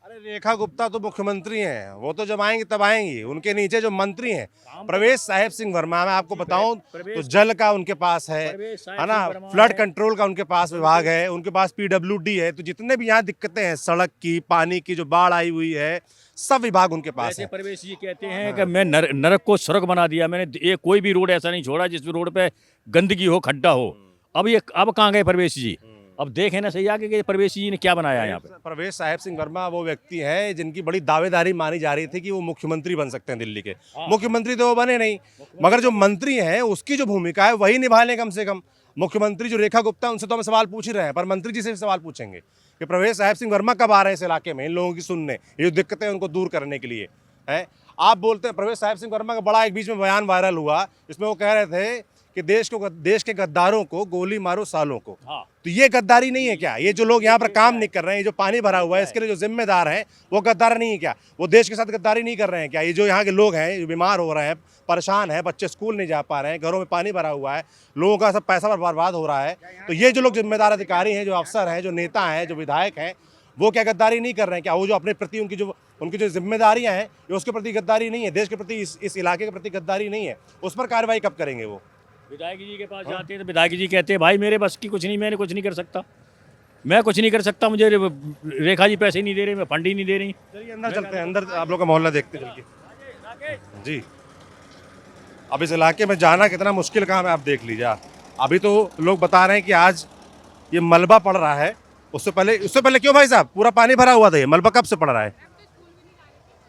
अरे रेखा गुप्ता तो मुख्यमंत्री हैं, वो तो जब आएंगे तब आएंगी। उनके नीचे जो मंत्री हैं, प्रवेश साहेब सिंह वर्मा, मैं आपको बताऊं तो जल का उनके पास है ना, फ्लड कंट्रोल का उनके पास विभाग है, उनके पास PWD है। तो जितने भी यहाँ दिक्कतें हैं, सड़क की, पानी की, जो बाढ़ आई हुई है, सब विभाग उनके पास है। प्रवेश जी कहते हैं कि मैं नरक को स्वर्ग बना दिया मैंने, कोई भी रोड ऐसा नहीं छोड़ा जिस रोड पे गंदगी हो, खड्डा हो। अब कहाँ गए प्रवेश जी? अब देखें ना सही आगे कि प्रवेश जी ने क्या बनाया यहाँ पे। प्रवेश साहेब सिंह वर्मा वो व्यक्ति हैं जिनकी बड़ी दावेदारी मानी जा रही थी कि वो मुख्यमंत्री बन सकते हैं दिल्ली के। मुख्यमंत्री तो वो बने नहीं, मगर जो मंत्री हैं उसकी जो भूमिका है वही निभा लें कम से कम। मुख्यमंत्री जो रेखा गुप्ता, उनसे तो हम सवाल पूछ ही रहे हैं, पर मंत्री जी से भी सवाल पूछेंगे कि प्रवेश साहेब सिंह वर्मा कब आ रहे हैं इस इलाके में इन लोगों की सुनने, ये जो दिक्कतें उनको दूर करने के लिए है। आप बोलते हैं, प्रवेश साहेब सिंह वर्मा का बड़ा एक बीच में बयान वायरल हुआ, इसमें वो कह रहे थे कि देश के गद्दारों को गोली मारो सालों को। तो ये गद्दारी नहीं है क्या? ये जो लोग यहाँ पर काम नहीं कर रहे हैं, जो पानी भरा हुआ है, इसके लिए जो जिम्मेदार हैं वो गद्दार नहीं है क्या? वो देश के साथ गद्दारी नहीं कर रहे हैं क्या? ये जो यहाँ के लोग हैं, जो बीमार हो रहे हैं, परेशान हैं, बच्चे स्कूल नहीं जा पा रहे हैं, घरों में पानी भरा हुआ है, लोगों का सब पैसा बर्बाद हो रहा है, तो ये जो लोग जिम्मेदार अधिकारी हैं, जो अफसर हैं, जो नेता हैं, जो विधायक हैं, वो क्या गद्दारी नहीं कर रहे हैं क्या? वो जो अपने प्रति उनकी जो जिम्मेदारियाँ हैं, ये उसके प्रति गद्दारी नहीं है, देश के प्रति, इस इलाके के प्रति गद्दारी नहीं है, उस पर कार्रवाई कब करेंगे वो? विधायक जी के पास जाते हैं तो विधायक जी कहते हैं भाई मेरे बस की कुछ नहीं, मैंने कुछ नहीं कर सकता, मैं कुछ नहीं कर सकता, मुझे रेखा जी पैसे नहीं दे रही, मैं फंड ही नहीं दे रही। चलिए अंदर चलते हैं, अंदर आप लोग का मोहल्ला देखते चलिए जी। अब इस इलाके में जाना कितना मुश्किल काम है आप देख लीजिए। अभी तो लोग बता रहे हैं कि आज ये मलबा पड़ रहा है, उससे पहले क्यों भाई साहब? पूरा पानी भरा हुआ था, ये मलबा कब से पड़ रहा है?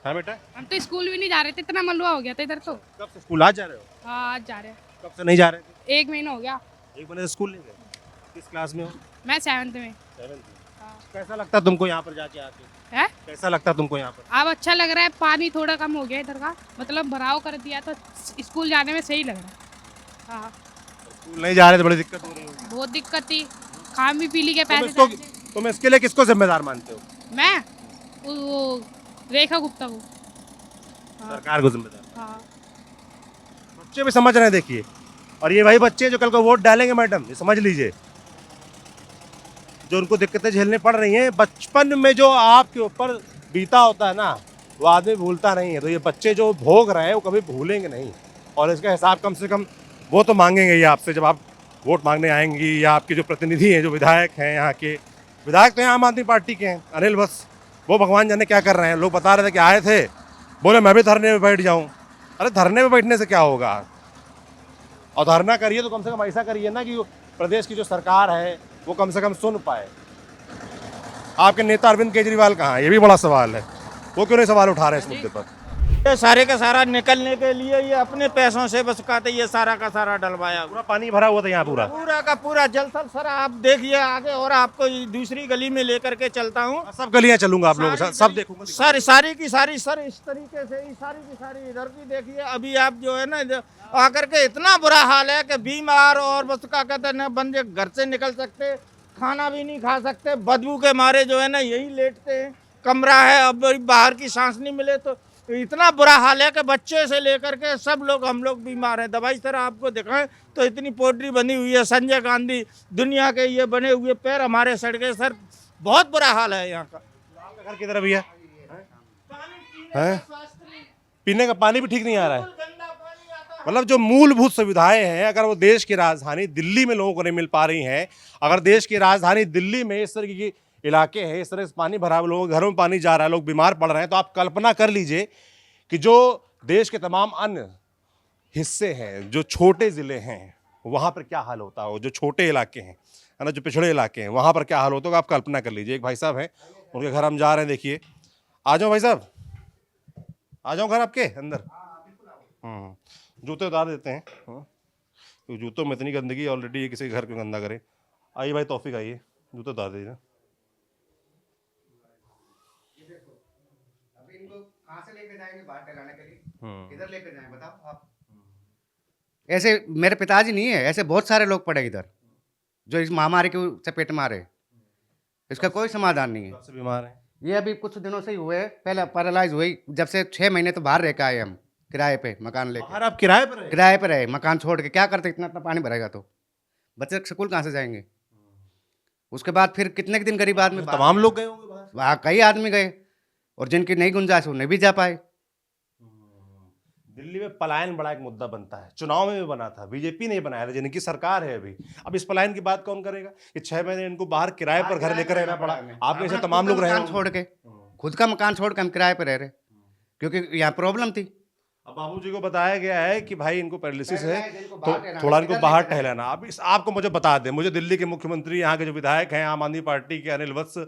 हाँ बेटा, हम तो स्कूल भी नहीं जा रहे थे, इतना मलबा हो गया था इधर। तो कब से स्कूल आज जा रहे हो? हाँ आज जा रहे हैं। कब से नहीं जा रहे थे? 1 महीना हो गया। 1 महीने से स्कूल नहीं गए? किस क्लास में हो? मैं 7th में। कैसा लगता तुमको यहाँ पर जाके आके? है कैसा लगता तुमको यहाँ पर? अब अच्छा लग रहा है, पानी थोड़ा कम हो गया इधर का, मतलब भराव कर दिया तो स्कूल जाने में सही लग रहा है। हाँ स्कूल नहीं जा रहे तो बड़ी दिक्कत हो रही होगी। बहुत दिक्कत थी, खाम भी पीली के पैसे। तुम इसके लिए किसको जिम्मेदार मानते हो? मैं वो रेखा गुप्ता को। सरकार को जिम्मेदार। हाँ बच्चे भी समझ रहे हैं देखिए, और ये वही बच्चे जो कल को वोट डालेंगे मैडम, ये समझ लीजिए, जो उनको दिक्कतें झेलनी पड़ रही हैं। बचपन में जो आपके ऊपर बीता होता है ना, वो आदमी भूलता नहीं है, तो ये बच्चे जो भोग रहे हैं वो कभी भूलेंगे नहीं, और इसका हिसाब कम से कम वो तो मांगेंगे ही आपसे जब आप वोट मांगने आएंगी, या आपके जो प्रतिनिधि हैं, जो विधायक हैं, यहाँ के विधायक तो यहाँ आम आदमी पार्टी के हैं, अनिल बस, वो भगवान जाने क्या कर रहे हैं। लोग बता रहे थे कि आए थे, बोले मैं भी धरने में बैठ जाऊँ। अरे धरने में बैठने से क्या होगा? और धरना करिए तो कम से कम ऐसा करिए ना कि प्रदेश की जो सरकार है वो कम से कम सुन पाए। आपके नेता अरविंद केजरीवाल कहाँ है? ये भी बड़ा सवाल है, वो क्यों नहीं सवाल उठा रहे हैं इस मुद्दे पर? ये सारे का सारा निकलने के लिए ये अपने पैसों से बस कहते ये सारा का सारा डलवाया पूरा पानी भरा हुआ था यहाँ पूरा। पूरा का पूरा जल थल सर आप देखिए आगे और आपको दूसरी गली में लेकर के चलता हूँ। सब गलियां चलूंगा आप लोगों के साथ, सब देखूंगा। सर सारी की सारी सर इस तरीके से ही सारी की सारी इधर की देखिए। अभी आप जो है ना आकर के इतना बुरा हाल है कि बीमार और बस क्या कहते हैं ना बंदे घर से निकल सकते, खाना भी नहीं खा सकते, बदबू के मारे जो है ना यही लेटते हैं। कमरा है अब बाहर की सांस नहीं मिले तो इतना बुरा हाल है कि बच्चे से लेकर के सब लोग हम लोग बीमार हैं। दवाई सर आपको दिखाएं तो इतनी पोट्री बनी हुई है, संजय गांधी दुनिया के ये बने हुए पैर हमारे सड़के सर, बहुत बुरा हाल है यहाँ का। आपका घर किधर भैया? पीने का पानी भी ठीक नहीं आ रहा है। मतलब जो मूलभूत सुविधाएं हैं अगर वो देश की राजधानी दिल्ली में लोगों को नहीं मिल पा रही हैं, अगर देश की राजधानी दिल्ली में इस तरह की इलाके हैं, इस तरह से पानी भरा हुआ, लोगों के घरों में पानी जा रहा है, लोग बीमार पड़ रहे हैं, तो आप कल्पना कर लीजिए कि जो देश के तमाम अन्य हिस्से हैं, जो छोटे ज़िले हैं, वहाँ पर क्या हाल होता हो, जो छोटे इलाके हैं है ना, जो पिछड़े इलाके हैं, वहाँ पर क्या हाल होता होगा आप कल्पना कर लीजिए। एक भाई साहब हैं, उनके घर हम जा रहे हैं, देखिए। आ जाओ भाई साहब, आ जाओ घर आपके अंदर। जूते उतार देते हैं, क्योंकि जूतों में इतनी गंदगी ऑलरेडी किसी घर को गंदा करे। आइए भाई तौफीक, आइए जूते उतार दीजिए। कहाँ से लेके जाएंगे बाहर टहलाने के लिए? किधर लेके जाएं बताओ आप? ऐसे मेरे पिताजी नहीं है, ऐसे बहुत सारे लोग पड़े इधर जो इस महामारी की चपेट में आ रहे। इसका कोई समाधान नहीं है। सबसे बीमार है ये अभी कुछ दिनों से ही हुए, पहले पैरालाइज हुई, जब से 6 महीने तो बाहर रह के आए हम किराए पे मकान लेके। बाहर आप किराए पर रहे? किराए पे रहे, मकान छोड़ के। क्या करते, इतना इतना पानी भरेगा तो बच्चे स्कूल कहाँ से जाएंगे? उसके बाद फिर कितने दिन गरीब आदमी, तमाम लोग गए होंगे बाहर। वहाँ कई आदमी गए और जिनकी नहीं गुंजाइश वो नहीं भी जा पाए। दिल्ली में पलायन बड़ा एक मुद्दा बनता है, चुनाव में भी बना था, बीजेपी ने बनाया था, जिनकी सरकार है अभी। अब इस पलायन की बात कौन करेगा कि 6 महीने इनको बाहर किराए पर घर लेकर रहना पड़ा। आप ऐसे तमाम लोग रहे छोड़ के, खुद का मकान छोड़ के हम किराए पे रह रहे क्योंकि यहाँ प्रॉब्लम थी। अब बाबूजी को बताया गया है कि भाई इनको पैरालिसिस है तो थोड़ा इनको बाहर टहलाना। अब इस आपको मुझे बता दें, मुझे दिल्ली के मुख्यमंत्री, यहाँ के जो विधायक हैं आम आदमी पार्टी के अनिल वत्स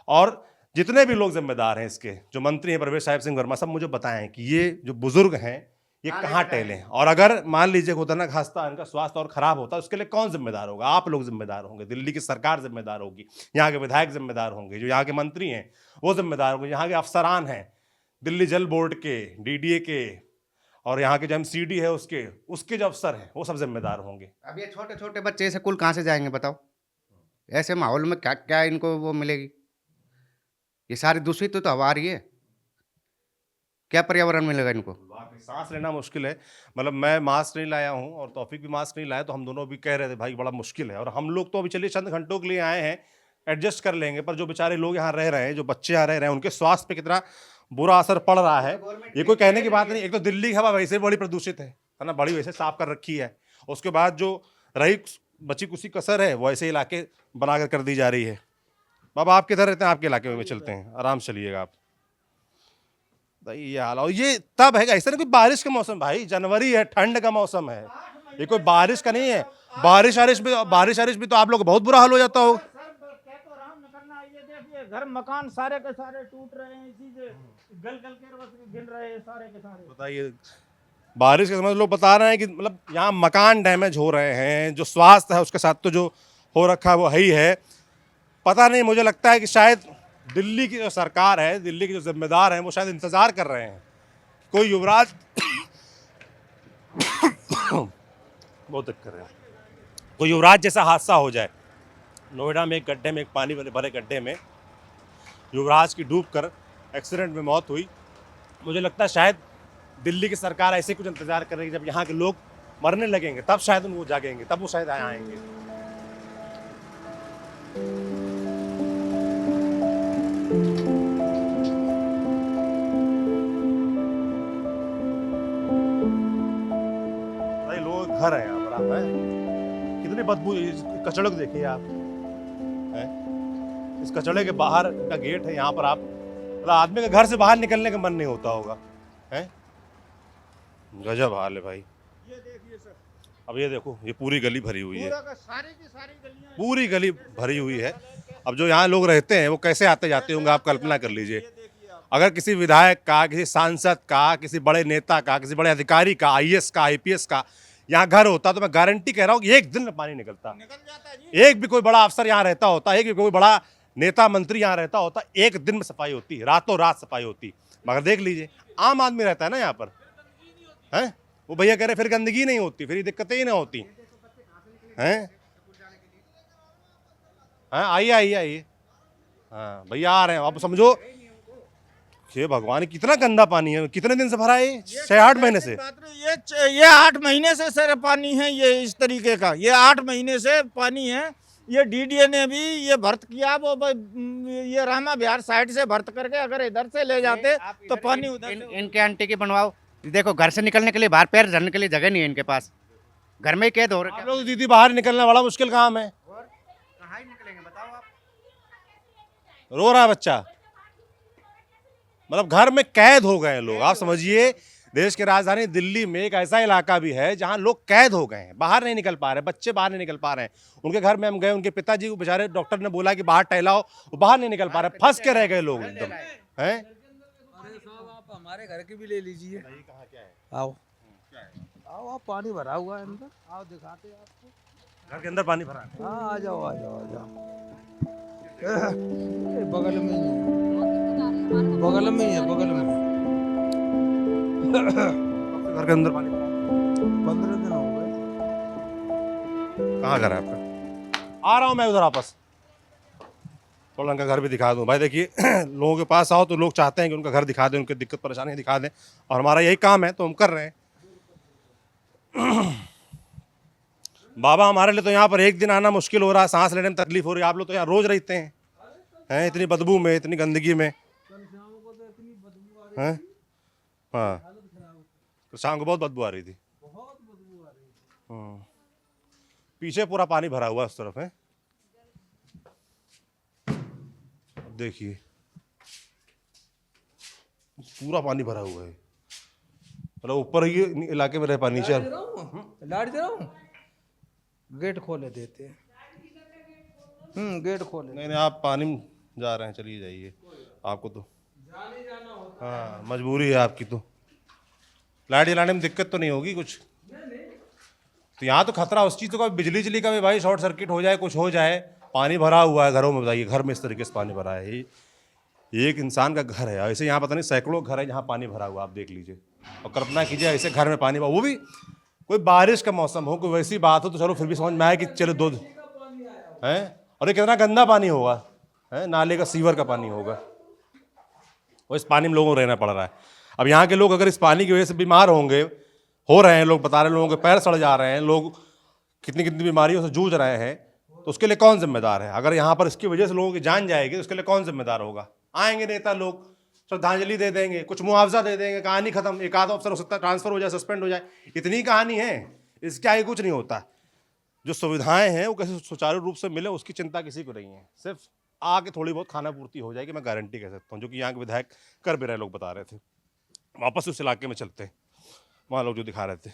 और जितने भी लोग जिम्मेदार हैं इसके, जो मंत्री हैं प्रवेश साहिब सिंह वर्मा, सब मुझे बताएं कि ये जो बुजुर्ग हैं ये कहाँ टहलें, और अगर मान लीजिए खुदा ना खास्ता इनका स्वास्थ्य और खराब होता है उसके लिए कौन जिम्मेदार होगा? आप लोग जिम्मेदार होंगे, दिल्ली की सरकार जिम्मेदार होगी, यहाँ के विधायक जिम्मेदार होंगे, जो यहाँ के मंत्री हैं वो जिम्मेदार होंगे, यहाँ के अफसरान हैं दिल्ली जल बोर्ड के, डीडीए के, और यहाँ के जो एमसीडी है उसके जो अफसर हैं वो सब जिम्मेदार होंगे। अब ये छोटे छोटे बच्चे स्कूल कहाँ से जाएंगे बताओ? ऐसे माहौल में क्या क्या इनको वो मिलेगी? ये सारी दूषित तो हवा आ रही है, क्या पर्यावरण मिलेगा इनको? सांस लेना मुश्किल है। मतलब मैं मास्क नहीं लाया हूँ और तौफीक भी मास्क नहीं लाया, तो हम दोनों भी कह रहे थे भाई बड़ा मुश्किल है। और हम लोग तो अभी चलिए चंद घंटों के लिए आए हैं, एडजस्ट कर लेंगे, पर जो बेचारे लोग यहाँ रह रहे हैं, जो बच्चे यहाँ रह रहे हैं, उनके स्वास्थ्य पे कितना बुरा असर पड़ रहा है ये कोई कहने की बात नहीं। एक तो दिल्ली की हवा वैसे बड़ी प्रदूषित है ना, बड़ी वैसे साफ कर रखी है, उसके बाद जो रही बची कुछ कसर है वो ऐसे इलाके बना कर दी जा रही है। बाबा आप किधर रहते हैं? आपके इलाके में चलते हैं, आराम से चलिएगा आप। ये हाल, और ये तब है ऐसा नहीं कोई बारिश का मौसम, भाई जनवरी है, ठंड का मौसम है, ये कोई बारिश का नहीं है। बारिश भी तो आप लोग बहुत बुरा हाल हो जाता हो। घर मकान सारे के सारे टूट रहे हैं, इसी से गल के गिर रहे हैं सारे के सारे। बताइए, बारिश के समय लोग बता रहे हैं कि मतलब यहाँ मकान डैमेज हो रहे हैं, जो स्वास्थ्य है उसके साथ तो जो हो रखा है वो है ही है। पता नहीं, मुझे लगता है कि शायद दिल्ली की जो सरकार है, दिल्ली के जो जिम्मेदार हैं वो शायद इंतजार कर रहे हैं कोई युवराज बहुत दिक्कत है, कोई युवराज जैसा हादसा हो जाए। नोएडा में एक गड्ढे में, एक पानी भरे गड्ढे में युवराज की डूबकर एक्सीडेंट में मौत हुई। मुझे लगता है शायद दिल्ली की सरकार ऐसे कुछ इंतजार कर रही है, जब यहाँ के लोग मरने लगेंगे तब शायद वो जागेंगे, तब वो शायद आएंगे। भाई लोग घर है यहाँ पर, आप हैं कितनी बदबू, कचड़े को देखिए आप, इस कचड़े के बाहर का गेट है, यहाँ पर आप मतलब आदमी के घर से बाहर निकलने का मन नहीं होता होगा, हैं? गजब हाल है भाई। ये देखिए सर, अब ये देखो, ये पूरी गली भरी हुई है, सारी की सारी गलियां, पूरी गली भरी हुई है। अब जो यहाँ लोग रहते हैं वो कैसे आते जाते होंगे आप कल्पना कर लीजिए। अगर किसी विधायक का, किसी सांसद का, किसी बड़े नेता का, किसी बड़े अधिकारी का, आईएएस का, आईपीएस का यहाँ घर होता तो मैं गारंटी कह रहा हूँ कि एक दिन में पानी निकलता। एक भी कोई बड़ा अफसर यहाँ रहता होता, एक भी कोई बड़ा नेता मंत्री यहाँ रहता होता, एक दिन में सफाई होती, रातों रात सफाई होती। मगर देख लीजिए आम आदमी रहता है ना यहाँ पर, हैं, वो भैया कह रहे फिर गंदगी नहीं होती, फिर ये दिक्कतें ही नहीं होती हैं। हाँ आइए आइए आइए, हाँ भैया आ रहे हैं। आप समझो हे भगवान कितना गंदा पानी है, कितने दिन से भरा है? 6-8 महीने से। ये 8 महीने से सर पानी है, ये इस तरीके का, ये 8 महीने से पानी है। ये डीडीए ने भी ये भर्त किया, वो ये रामा बिहार साइड से भर्त करके अगर इधर से ले जाते तो पानी उधर इनके आंटी की बनवाओ। देखो घर से निकलने के लिए, बाहर पैर धरने के लिए जगह नहीं है इनके पास, घर में ही कैद हो रहे। आप लोग दीदी बाहर निकलना बड़ा मुश्किल काम है। कहाँ निकलेंगे बताओ आप? रो रहा है बच्चा, मतलब घर में कैद हो गए लोग। आप समझिए देश की राजधानी दिल्ली में एक ऐसा इलाका भी है जहां लोग कैद हो गए हैं, बाहर नहीं निकल पा रहे, बच्चे बाहर नहीं निकल पा रहे हैं। उनके घर में हम गए, उनके पिताजी को बेचारे डॉक्टर ने बोला कि बाहर टहलाओ, वो बाहर नहीं निकल पा रहे, फंस के रह गए लोग एकदम हैं। आप हमारे घर की भी ले लीजिए। आओ आओ, आप पानी भरा हुआ है अंदर, आओ दिखाते हैं आपको। घर के अंदर पानी भरा है। हाँ आ जाओ आ जाओ आ जाओ, बगल में ही है, बगल में ही है, बगल में। घर के अंदर पानी भरा है। 15 दिन हो गए। कहाँ घर है आपका? आ रहा हूँ मैं उधर वापस, थोड़ा उनका घर भी दिखा दूँ। भाई देखिए लोगों के पास आओ तो लोग चाहते हैं कि उनका घर दिखा दें, उनकी दिक्कत परेशानी दिखा दें, और हमारा यही काम है तो हम कर रहे हैं। बाबा हमारे लिए तो यहाँ पर एक दिन आना मुश्किल हो रहा है, सांस लेने में तकलीफ हो रही है। आप लोग तो यहाँ रोज रहते हैं इतनी बदबू में, इतनी गंदगी में हैं। हाँ तो शाम को बहुत बदबू आ रही थी। पीछे पूरा पानी भरा हुआ है उस तरफ है। देखिए पूरा पानी भरा हुआ है, मतलब ऊपर ही इलाके में रह पानी, नीचे लाइट दे रहा हूँ, गेट खोले देते हैं। गेट खोले। नहीं आप पानी में जा रहे हैं, चलिए जाइए, आपको तो हाँ मजबूरी है आपकी। तो लाइट जलाने में दिक्कत तो नहीं होगी कुछ? तो यहाँ तो खतरा उस चीज़ का, बिजली चली का भी भाई, शॉर्ट सर्किट हो जाए, कुछ हो जाए। पानी भरा हुआ है घरों में, बताइए घर में इस तरीके से पानी भरा है। ये एक इंसान का घर है, ऐसे यहाँ पता नहीं सैकड़ों घर है जहाँ पानी भरा हुआ, आप देख लीजिए। और कल्पना कीजिए ऐसे घर में पानी भरा, वो भी कोई बारिश का मौसम हो, कोई वैसी बात हो तो चलो फिर भी समझ में आए कि चलो दो हैं। और ये कितना गंदा पानी होगा है, नाले का, सीवर का पानी होगा, और इस पानी में लोगों को रहना पड़ रहा है। अब यहाँ के लोग अगर इस पानी की वजह से बीमार होंगे, हो रहे हैं, लोग बता रहे हैं, लोगों के पैर सड़ जा रहे हैं, लोग कितनी कितनी बीमारियों से जूझ रहे हैं, तो उसके लिए कौन जिम्मेदार है? अगर यहाँ पर इसकी वजह से लोगों की जान जाएगी तो उसके लिए कौन जिम्मेदार होगा? आएंगे नेता लोग, श्रद्धांजलि दे देंगे, कुछ मुआवजा दे देंगे, कहानी खत्म। एक आध अफसर हो सकता है ट्रांसफर हो जाए, सस्पेंड हो जाए, इतनी कहानी है। इसके आगे कुछ नहीं होता। जो सुविधाएं हैं वो कैसे सुचारू रूप से मिले उसकी चिंता किसी को नहीं है, सिर्फ आके थोड़ी बहुत खाना पूर्ति हो जाएगी, मैं गारंटी कह सकता हूँ, जो कि यहाँ के विधायक कर भी रहे, लोग बता रहे थे। वापस उस इलाके में चलते हैं, वहाँ लोग जो दिखा रहे थे।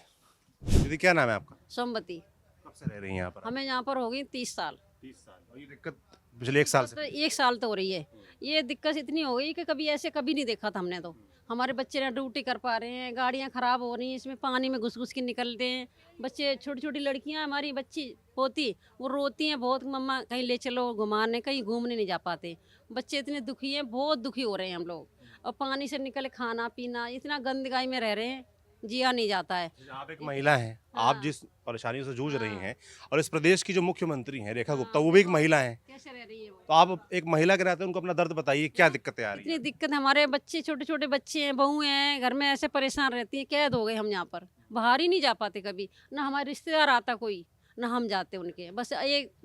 दीदी क्या नाम है आपका? सोमवती। कब से रह रही हैं यहाँ पर? हमें यहाँ पर हो गई 30 साल। 30 साल। और ये दिक्कत पिछले 1 साल से? तो 1 साल तो हो रही है। ये दिक्कत इतनी हो गई कि कभी ऐसे कभी नहीं देखा था हमने। तो हमारे बच्चे ना ड्यूटी कर पा रहे हैं, गाड़ियाँ खराब हो रही हैं, इसमें पानी में घुस घुस के निकलते हैं बच्चे। छोटी छोटी लड़कियाँ, हमारी बच्ची पोती, वो रोती हैं बहुत, मम्मा कहीं ले चलो घुमाने, कहीं घूमने नहीं जा पाते। बच्चे इतने दुखी हैं, बहुत दुखी हो रहे हैं हम लोग। और पानी से निकले खाना पीना, इतना गंदगाई में रह रहे हैं, जिया नहीं जाता है। आप एक महिला हैं, आप जिस परेशानियों से जूझ रही हैं, और इस प्रदेश की जो मुख्यमंत्री हैं रेखा गुप्ता, वो भी एक महिला हैं, कैसे रह रही है वो? तो आप एक महिला के नाते उनको अपना दर्द बताइए, क्या दिक्कतें आ रही हैं? इतनी दिक्कत, हमारे बच्चे छोटे छोटे बच्चे हैं, बहू हैं, घर में ऐसे परेशान रहती हैं। कैद हो गए हम यहाँ पर, बाहर ही नहीं जा पाते कभी, ना हमारे रिश्तेदार आता कोई, ना हम जाते उनके। बस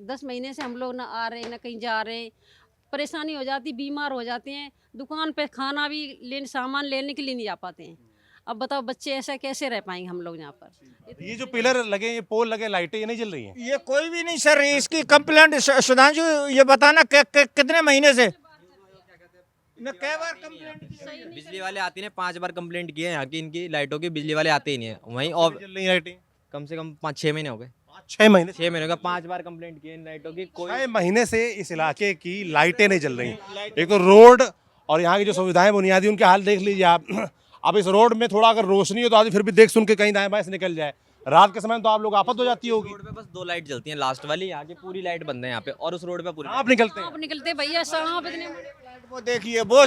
10 महीने से हम लोग ना आ रहे ना कहीं जा रहे, परेशानी हो जाती, बीमार हो जाते हैं। दुकान पे खाना भी लेने, सामान लेने के लिए नहीं जा पाते हैं। अब बताओ बच्चे ऐसा कैसे रह पाएंगे हम लोग यहाँ पर? ये जो पिलर लगे, ये पोल लगे, लाइटें, ये नहीं जल रही हैं? ये कोई भी नहीं सर, इसकी कंप्लेंट सुधांशु ये बताना कितने महीने से? मैं कई बार कंप्लेंट, बिजली वाले आते हैं, 5 बार कंप्लेंट किए यहाँ की, इनकी लाइटों की, बिजली वाले आते ही नहीं है। वहीं और जल रही लाइटें कम से कम 5-6 महीने हो गए। 6 महीने? 6 महीने हो गए, 5 बार कंप्लेंट किए इन लाइटों की, कोई 6 महीने से इस इलाके की लाइटें नहीं जल रही। एक तो रोड और यहाँ की जो सुविधाएं बुनियादी उनके हाल देख लीजिए आप। अब इस रोड में थोड़ा अगर रोशनी हो तो आदमी फिर भी देख सुन के कहीं दाएं बाएं से निकल जाए। रात के समय तो आप लोग आफत हो जाती होगी। रोड पे बस 2 लाइट जलती हैं, लास्ट वाली, यहाँ की पूरी लाइट बंद है यहाँ पे, और उस रोड पे पूरी आप निकलते हैं आप निकलते भैया सड़कों पे इतने वो देखिए वो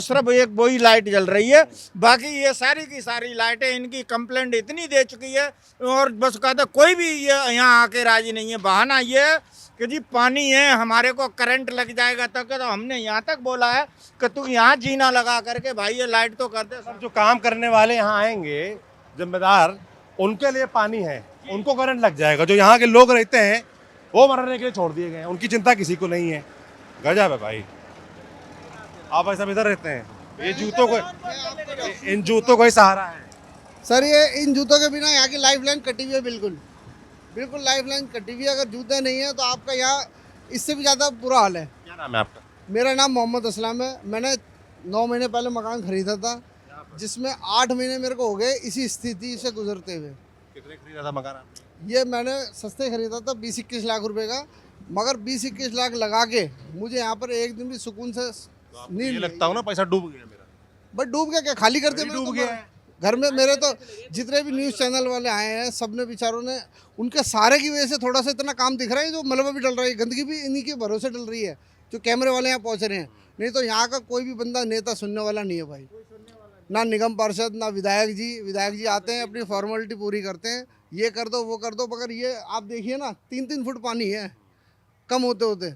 सिर्फ एक वही लाइट जल रही है, बाकी ये सारी की सारी लाइटें इनकी कंप्लेंट इतनी दे चुकी है, और बस कहता कोई भी ये यहाँ आके राजी नहीं है। बहाना ये है कि जी पानी है, हमारे को करंट लग जाएगा तक, तो हमने यहाँ तक बोला है कि तू यहाँ जीना लगा करके भाई ये लाइट तो कर दे। सब जो काम करने वाले यहाँ आएंगे जिम्मेदार, उनके लिए पानी है, उनको करंट लग जाएगा। जो यहाँ के लोग रहते हैं वो मरने के लिए छोड़ दिए गए हैं, उनकी चिंता किसी को नहीं है। गजब है भाई। आप ऐसा इधर रहते हैं, ये जूतों को, इन जूतों का ही सहारा है सर। ये इन जूतों के बिना यहाँ की लाइफ लाइन कटी हुई है, बिल्कुल बिल्कुल लाइफ लाइन कटी हुई है। अगर जूते नहीं है तो आपका यहाँ इससे भी ज़्यादा बुरा हाल है। क्या नाम है आपका? मेरा नाम मोहम्मद असलम है। मैंने 9 महीने पहले मकान खरीदा था, जिसमें 8 महीने मेरे को हो गए इसी स्थिति से गुजरते हुए। कितने खरीदा था मकान आपने? ये मैंने सस्ते खरीदा था 20-21 लाख रुपए का, मगर 20-21 लाख लगा के मुझे यहाँ पर एक दिन भी सुकून से ये लगता हो ना पैसा डूब गया मेरा। बट डूब गया क्या, खाली कर दिया? डूब गया है। घर में मेरे तो जितने भी न्यूज़ चैनल वाले आए हैं, सबने बेचारों ने, उनके सारे की वजह से थोड़ा सा इतना काम दिख रहा है, जो मलबा भी डल रहा है, गंदगी भी इन्हीं के भरोसे डल रही है, जो कैमरे वाले यहाँ पहुँच रहे हैं। नहीं तो यहाँ का कोई भी बंदा नेता सुनने वाला नहीं है भाई, ना निगम पार्षद, ना विधायक जी आते हैं, अपनी फॉर्मेलिटी पूरी करते हैं, ये कर दो वो कर दो, मगर ये आप देखिए ना 3-3 फुट पानी है कम होते होते।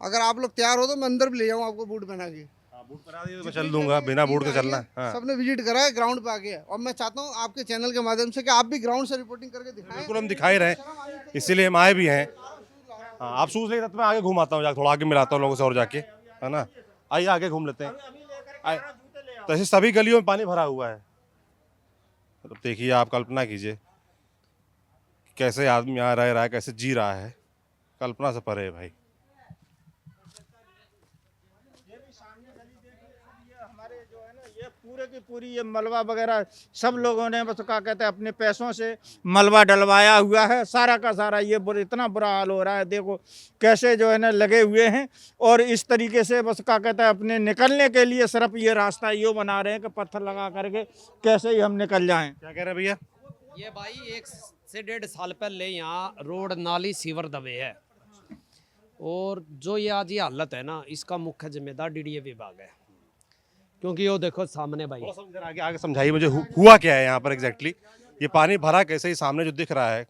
अगर आप लोग तैयार हो तो मैं अंदर भी ले जाऊँ आपको बूट पहना के। बूट पहना दिए तो मैं चल दूंगा, बिना बूट के चलना। हाँ। सबने विजिट करा है, ग्राउंड पे आके, और मैं चाहता हूँ आपके चैनल के माध्यम से कि आप भी ग्राउंड से रिपोर्टिंग करके दिखाएं। बिल्कुल हम दिखाई रहे हैं, इसीलिए हम आए भी हैं। हाँ, आप सूझ ले तो मैं आगे घुमाता हूँ, जाके थोड़ा आगे मिलाता हूँ लोगों से और जाके, है ना। आइए आगे घूम लेते हैं। आए तो ऐसे सभी गलियों में पानी भरा हुआ है। मतलब देखिए, आप कल्पना कीजिए कैसे आदमी यहाँ रह रहा है, कैसे जी रहा है, कल्पना से परे है भाई। पूरे की पूरी ये मलबा वगैरह सब लोगों ने बस क्या कहते हैं अपने पैसों से मलबा डलवाया हुआ है, सारा का सारा। ये इतना बुरा हाल हो रहा है, देखो कैसे जो है ना लगे हुए हैं, और इस तरीके से बस क्या कहते हैं अपने निकलने के लिए सिर्फ ये रास्ता ये बना रहे हैं कि पत्थर लगा करके कैसे ही हम निकल जाएं। क्या कह रहे हैं भैया? ये भाई 1 से 1.5 साल पहले यहाँ रोड नाली सीवर दबे है, और जो ये आज ये हालत है ना, इसका मुख्य जिम्मेदार डीडीए विभाग है। क्योंकि वो देखो सामने भाई, आगे समझाइए मुझे, हुआ क्या है यहाँ पर एग्जैक्टली? ये पानी भरा कैसे? ही सामने जो दिख रहा है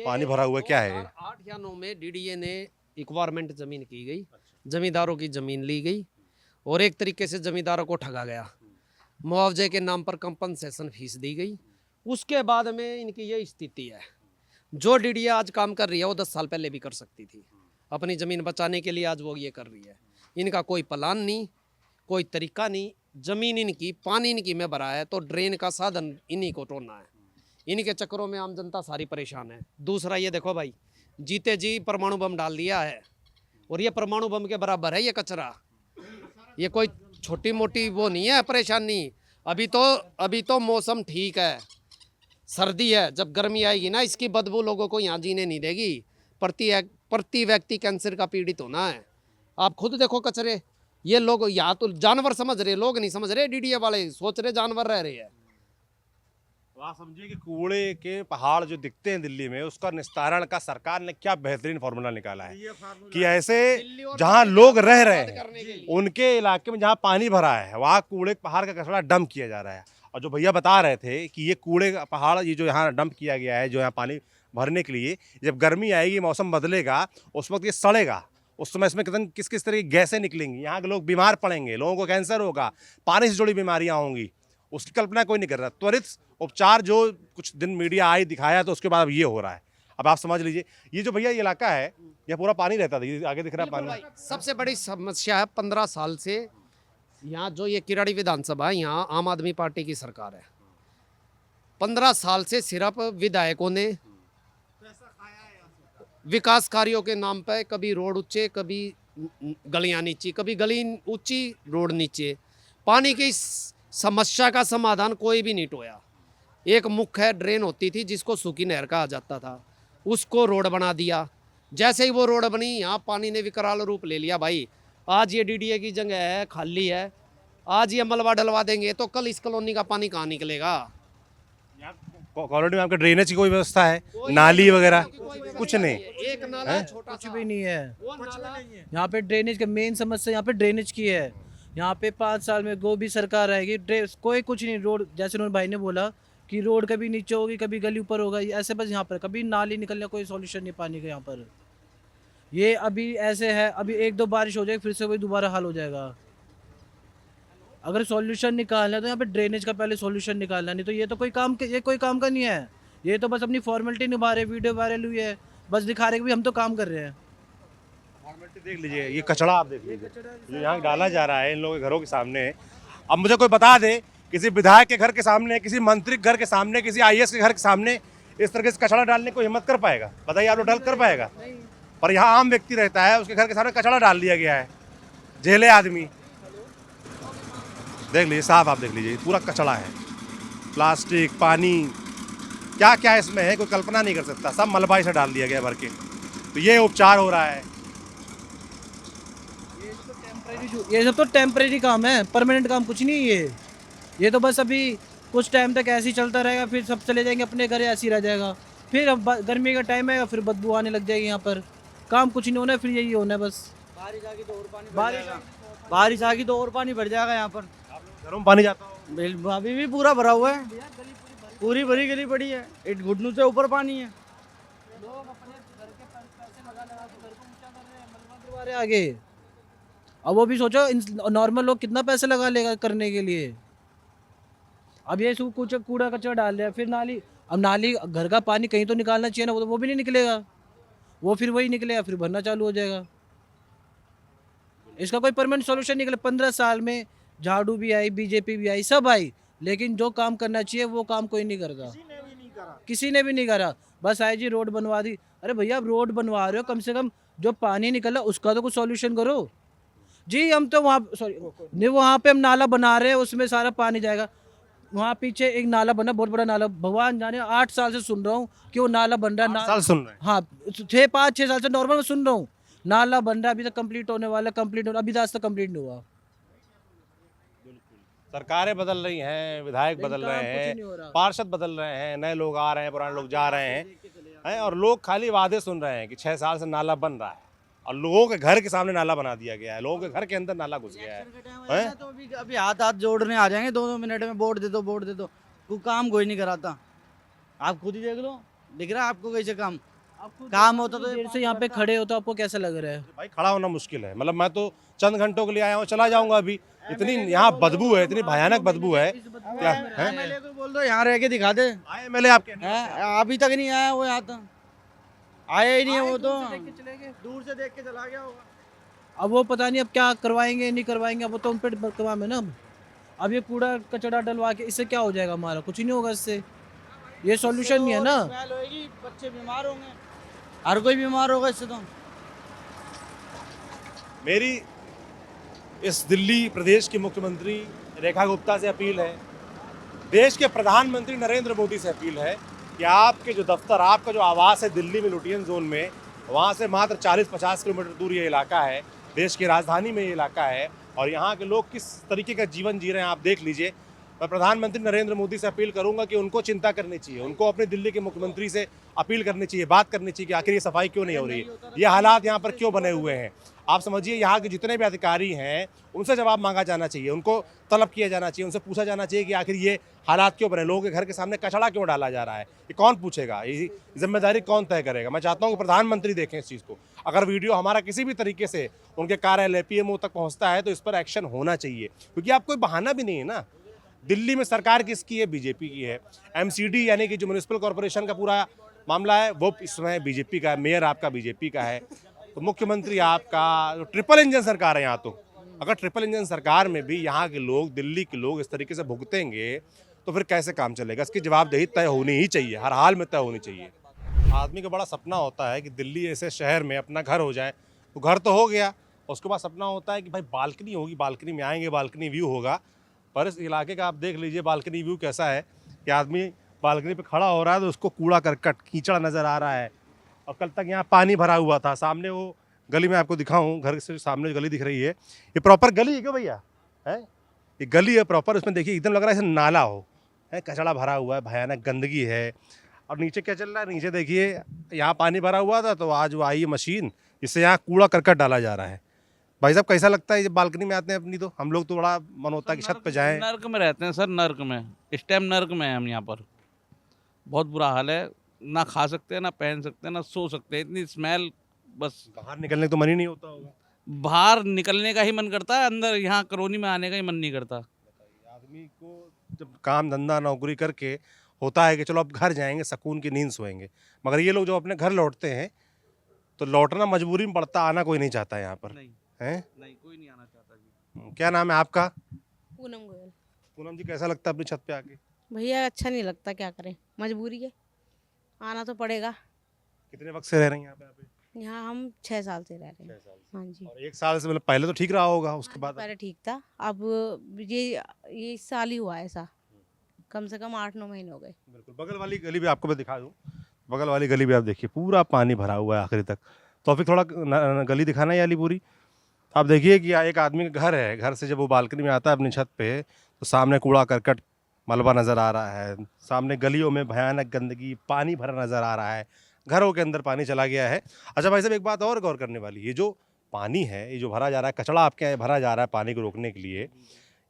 पानी भरा हुआ क्या है? 8 या 9 में डीडीए ने एक्वायरमेंट जमीन की गई, जमींदारों की जमीन ली गई, और एक तरीके से जमींदारों को ठगा गया। मुआवजे के नाम पर कंपनसेशन फीस दी गई। उसके बाद में इनकी ये स्थिति है। जो डीडीए आज काम कर रही है वो 10 साल पहले भी कर सकती थी, अपनी ज़मीन बचाने के लिए आज वो ये कर रही है। इनका कोई प्लान नहीं, कोई तरीका नहीं। ज़मीन इनकी, पानी इनकी में भरा है, तो ड्रेन का साधन इन्हीं को ढूंढना है। इनके चक्करों में आम जनता सारी परेशान है। दूसरा ये देखो भाई, जीते जी परमाणु बम डाल दिया है, और ये परमाणु बम के बराबर है ये कचरा। ये कोई छोटी मोटी वो नहीं है परेशानी। अभी तो मौसम ठीक है, सर्दी है। जब गर्मी आएगी ना, इसकी बदबू लोगों को यहाँ जीने नहीं देगी। प्रति व्यक्ति कैंसर का पीड़ित होना है। आप खुद देखो कचरे, ये लोग यहाँ तो जानवर समझ रहे, लोग नहीं समझ रहे। डीडीए वाले सोच रहे जानवर रह रहे हैं। तो आप समझिए कि कूड़े के पहाड़ जो दिखते हैं दिल्ली में, उसका निस्तारण का सरकार ने क्या बेहतरीन फॉर्मूला निकाला है कि ऐसे जहां लोग रह रहे हैं उनके इलाके में जहां पानी भरा है, वहां कूड़े के पहाड़ का कचरा डंप किया जा रहा है। और जो भैया बता रहे थे कि ये कूड़े का पहाड़, ये जो यहाँ डंप किया गया है, जो यहाँ पानी भरने के लिए, जब गर्मी आएगी, मौसम बदलेगा, उस वक्त ये सड़ेगा। उस समय इसमें किस किस तरह की गैसें निकलेंगी, यहाँ के लोग बीमार पड़ेंगे, लोगों को कैंसर होगा, पानी से जुड़ी बीमारियाँ होंगी। उसकी कल्पना कोई नहीं कर रहा। त्वरित उपचार जो कुछ दिन मीडिया आई दिखाया, तो उसके बाद अब ये हो रहा है। अब आप समझ लीजिए, ये जो भैया ये इलाका है, ये पूरा पानी रहता था, ये आगे दिख रहा है पानी। सबसे बड़ी समस्या है 15 साल से यहाँ जो ये किराड़ी विधानसभा है, यहाँ आम आदमी पार्टी की सरकार है। 15 साल से सिर्फ विधायकों ने विकास कार्यों के नाम पे कभी रोड ऊंचे, कभी गलियां नीची, कभी गली ऊंची रोड नीचे। पानी की समस्या का समाधान कोई भी नहीं टोया। एक मुख्य ड्रेन होती थी जिसको सूखी नहर कहा जाता था, उसको रोड बना दिया। जैसे ही वो रोड बनी, यहाँ पानी ने विकराल रूप ले लिया भाई। आज ये डीडीए की जगह है खाली है, आज ये मलबा डलवा देंगे तो कल इस कॉलोनी का पानी कहाँ निकलेगा? कॉलोनी में आपके ड्रेनेज की कोई व्यवस्था है, नाली वगैरह कुछ नहीं? एक नाला छोटा कुछ भी नहीं है वो नाला यहाँ पे। ड्रेनेज का मेन समस्या यहाँ पे ड्रेनेज की है। यहाँ पे 5 साल में जो भी सरकार आएगी कोई कुछ नहीं। रोड जैसे उन्होंने भाई ने बोला कि रोड कभी नीचे होगी, कभी गली ऊपर होगा, ऐसे बस यहाँ पर कभी नाली निकलने कोई सॉल्यूशन नहीं पानी का यहाँ पर। ये अभी ऐसे है, अभी 1-2 बारिश हो जाएगी फिर से वही दोबारा हाल हो जाएगा। अगर सॉल्यूशन निकालना है तो यहाँ पे ड्रेनेज का पहले सॉल्यूशन निकालना, नहीं तो ये तो कोई काम का नहीं है। ये तो बस अपनी फॉर्मेलिटी निभा रहे, वीडियो वायरल हुई है, बस दिखा रहे कि भी हम तो काम कर रहे हैं। फॉर्मेलिटी देख लीजिए, ये कचड़ा आप देख लीजिए जो यहाँ डाला जा रहा है इन लोगों के घरों के सामने। अब मुझे कोई बता दे, किसी विधायक के घर के सामने, किसी मंत्री के घर के सामने, किसी IAS के घर के सामने इस तरह से कचड़ा डालने को हिम्मत कर पाएगा? बताइए आप लोग डल कर पाएगा? पर यहाँ आम व्यक्ति रहता है, उसके घर के सामने कचड़ा डाल दिया गया है, जेले आदमी। देख लीजिए साहब, आप देख लीजिए पूरा कचड़ा है, प्लास्टिक, पानी, क्या क्या इसमें है कोई कल्पना नहीं कर सकता। सब मलबा से डाल दिया गया भर के। तो ये उपचार हो रहा है। ये सब तो टेम्परेरी काम है, परमानेंट काम कुछ नहीं है ये तो बस अभी कुछ टाइम तक ऐसे ही चलता रहेगा, फिर सब चले जाएंगे अपने घर, ऐसे ही रह जाएगा। फिर अब गर्मी का टाइम है, फिर बदबू आने लग जाएगी। यहाँ पर काम कुछ नहीं होना है, फिर यही होना है बस। बारिश आ गई तो और पानी बढ़ जाएगा यहाँ पर। घरों में पानी जाता हो? अभी भी पूरा भरा हुआ है, पूरी भरी गली पड़ी है, 1 घुटनों से ऊपर पानी है। आगे अब वो भी सोचो, नॉर्मल लोग कितना पैसे लगा लेगा करने के लिए। अब ये कुछ कूड़ा कचरा डाल दिया, फिर नाली, अब नाली घर का पानी कहीं तो निकालना चाहिए ना, वो भी नहीं निकलेगा, वो फिर वही निकलेगा, फिर भरना चालू हो जाएगा। इसका कोई परमानेंट सॉल्यूशन निकले। 15 साल में झाड़ू भी आई, बीजेपी भी आई, सब आई, लेकिन जो काम करना चाहिए वो काम कोई नहीं करता, किसी ने भी नहीं करा। बस आई जी रोड बनवा दी। अरे भैया आप रोड बनवा रहे हो, कम से कम जो पानी निकला उसका तो कुछ सॉल्यूशन करो जी। हम तो वहाँ नहीं, वहाँ पे हम नाला बना रहे हैं, उसमें सारा पानी जाएगा। वहाँ पीछे एक नाला बना, बहुत बड़ा नाला, भगवान जाने 8 साल से सुन रहा हूँ कि वो नाला बन रहा है। 8 साल सुन रहे हैं? हाँ, 5-6 साल से नॉर्मल सुन रहा हूँ, नाला बन रहा है, अभी तक कंप्लीट होने वाला, अभी आज तक कंप्लीट नहीं हुआ। सरकारें बदल रही हैं, विधायक बदल रहे हैं, पार्षद बदल रहे हैं, नए लोग आ रहे हैं, पुराने लोग जा रहे हैं, और लोग खाली वादे सुन रहे हैं कि 6 साल से नाला बन रहा है, और लोगों के घर के सामने नाला बना दिया गया है, लोगों के घर के अंदर नाला घुस गया है। तो अभी हाथ जोड़ने आ जाएंगे 2-2 मिनट में, वोट दे दो वोट दे दो, कोई काम कोई नहीं कराता। आप खुद ही देख लो, दिख रहा है आपको कैसे काम होता तो देर से यहाँ पे खड़े हो तो आपको कैसा लग रहा है? भाई खड़ा होना मुश्किल है, मतलब मैं तो चंद घंटों के लिए आया हूँ, चला जाऊंगा। अभी इतनी यहाँ बदबू है, इतनी भयानक बदबू है। क्या है? MLA को बोल दो यहाँ रह के दिखा दे। आए MLA आपके? अभी तक नहीं आया वो, यहाँ तक आया ही नहीं है वो, तो दूर से देख के चला गया होगा। अब वो पता नहीं अब क्या करवाएंगे नहीं करवाएंगे, अब वो तो उन पर काम है ना। अब ये कूड़ा कचड़ा डलवा के इससे क्या हो जाएगा? हमारा कुछ ही नहीं होगा इससे, ये सॉल्यूशन नहीं है ना। बच्चे बीमार होंगे, हर कोई बीमार होगा इससे। तो मेरी इस दिल्ली प्रदेश की मुख्यमंत्री रेखा गुप्ता से अपील है, देश के प्रधानमंत्री नरेंद्र मोदी से अपील है कि आपके जो दफ्तर, आपका जो आवास है दिल्ली में लुटियन जोन में, वहाँ से मात्र 40-50 किलोमीटर दूर ये इलाका है, देश की राजधानी में ये इलाका है, और यहाँ के लोग किस तरीके का जीवन जी रहे हैं आप देख लीजिए। मैं प्रधानमंत्री नरेंद्र मोदी से अपील करूंगा कि उनको चिंता करनी चाहिए, उनको अपने दिल्ली के मुख्यमंत्री से अपील करनी चाहिए, बात करनी चाहिए कि आखिर ये सफाई क्यों नहीं हो रही है, ये हालात यहाँ पर क्यों बने हुए हैं। आप समझिए यहाँ के जितने भी अधिकारी हैं उनसे जवाब मांगा जाना चाहिए, उनको तलब किया जाना चाहिए, उनसे पूछा जाना चाहिए कि आखिर ये हालात क्यों बने, लोगों के घर के सामने कचड़ा क्यों डाला जा रहा है, ये कौन पूछेगा, ये जिम्मेदारी कौन तय करेगा। मैं चाहता हूँ कि प्रधानमंत्री देखें इस चीज़ को। अगर वीडियो हमारा किसी भी तरीके से उनके कार्यालय PMO तक पहुँचता है तो इस पर एक्शन होना चाहिए, क्योंकि आप कोई बहाना भी नहीं है ना। दिल्ली में सरकार किसकी है? बीजेपी की है। MCD यानी कि जो म्यूनिसिपल कॉर्पोरेशन का पूरा मामला है वो इस समय बीजेपी का है, मेयर आपका बीजेपी का है, तो मुख्यमंत्री आपका, ट्रिपल इंजन सरकार है यहाँ। तो अगर ट्रिपल इंजन सरकार में भी यहाँ के लोग, दिल्ली के लोग इस तरीके से भुगतेंगे तो फिर कैसे काम चलेगा? इसकी जवाबदेही तय होनी ही चाहिए, हर हाल में तय होनी चाहिए। आदमी का बड़ा सपना होता है कि दिल्ली ऐसे शहर में अपना घर हो जाए, तो घर तो हो गया, उसके बाद सपना होता है कि भाई बालकनी होगी, बालकनी में आएंगे, बालकनी व्यू होगा। पर इस इलाके का आप देख लीजिए बालकनी व्यू कैसा है कि आदमी बालकनी पे खड़ा हो रहा है तो उसको कूड़ा करकट कीचड़ नज़र आ रहा है, और कल तक यहाँ पानी भरा हुआ था, सामने वो गली में आपको दिखाऊं, घर से सामने जो गली दिख रही है ये प्रॉपर गली है क्यों भैया? है ये गली है प्रॉपर, उसमें देखिए एकदम लग रहा है जैसे नाला हो, है कचड़ा भरा हुआ है, भयानक गंदगी है। और नीचे क्या चल रहा है, नीचे देखिए यहाँ पानी भरा हुआ था तो आज वो आई है मशीन जिससे यहाँ कूड़ा करकट डाला जा रहा है। भाई साहब कैसा लगता है जब बालकनी में आते हैं अपनी, तो हम लोग तो बड़ा मन होता है कि छत पे जाएं। नर्क में रहते हैं सर, नर्क में, इस टाइम नर्क में हैं हम यहाँ पर। बहुत बुरा हाल है, ना खा सकते हैं, ना पहन सकते हैं, ना सो सकते हैं, इतनी स्मेल। बस बाहर निकलने का तो मन ही नहीं होता होगा। बाहर निकलने का ही मन करता है, अंदर यहाँ कॉलोनी में आने का ही मन नहीं करता। आदमी को जब काम धंधा नौकरी करके होता है कि चलो अब घर जाएंगे, सुकून की नींद सोएंगे, मगर ये लोग जो अपने घर लौटते हैं तो लौटना मजबूरी में पड़ता, आना कोई नहीं चाहता यहाँ पर। नहीं हैं? नहीं, कोई नहीं आना चाहता जी। क्या नाम है आपका? पूनम गोयल। पूनम जी कैसा लगता है अपनी छत पे आके? भैया अच्छा नहीं लगता, क्या करें, मजबूरी है, आना तो पड़ेगा। कितने वक्त से रह रही हैं यहाँ पे? यहाँ हम 6 साल से रह रहे हैं। 6 साल से। हाँ जी। और 1 साल से मतलब पहले तो ठीक रहा होगा, उसके बाद पहले ठीक था, अब ये इस साल ही हुआ है ऐसा, कम से कम 8-9 महीने हो गए। बिल्कुल। बगल वाली गली भी आपको मैं दिखा दूँ, बगल वाली गली भी आप देखिए पूरा पानी भरा हुआ है आखिरी तक। तो फिर थोड़ा गली दिखाना है वाली पूरी। आप देखिए कि एक आदमी का घर है, घर से जब वो बालकनी में आता है अपनी छत पे तो सामने कूड़ा करकट मलबा नज़र आ रहा है, सामने गलियों में भयानक गंदगी, पानी भरा नज़र आ रहा है, घरों के अंदर पानी चला गया है। अच्छा भाई साहब एक बात और गौर करने वाली, ये जो पानी है, ये जो भरा जा रहा है, कचड़ा आपके यहाँ भरा जा रहा है पानी को रोकने के लिए,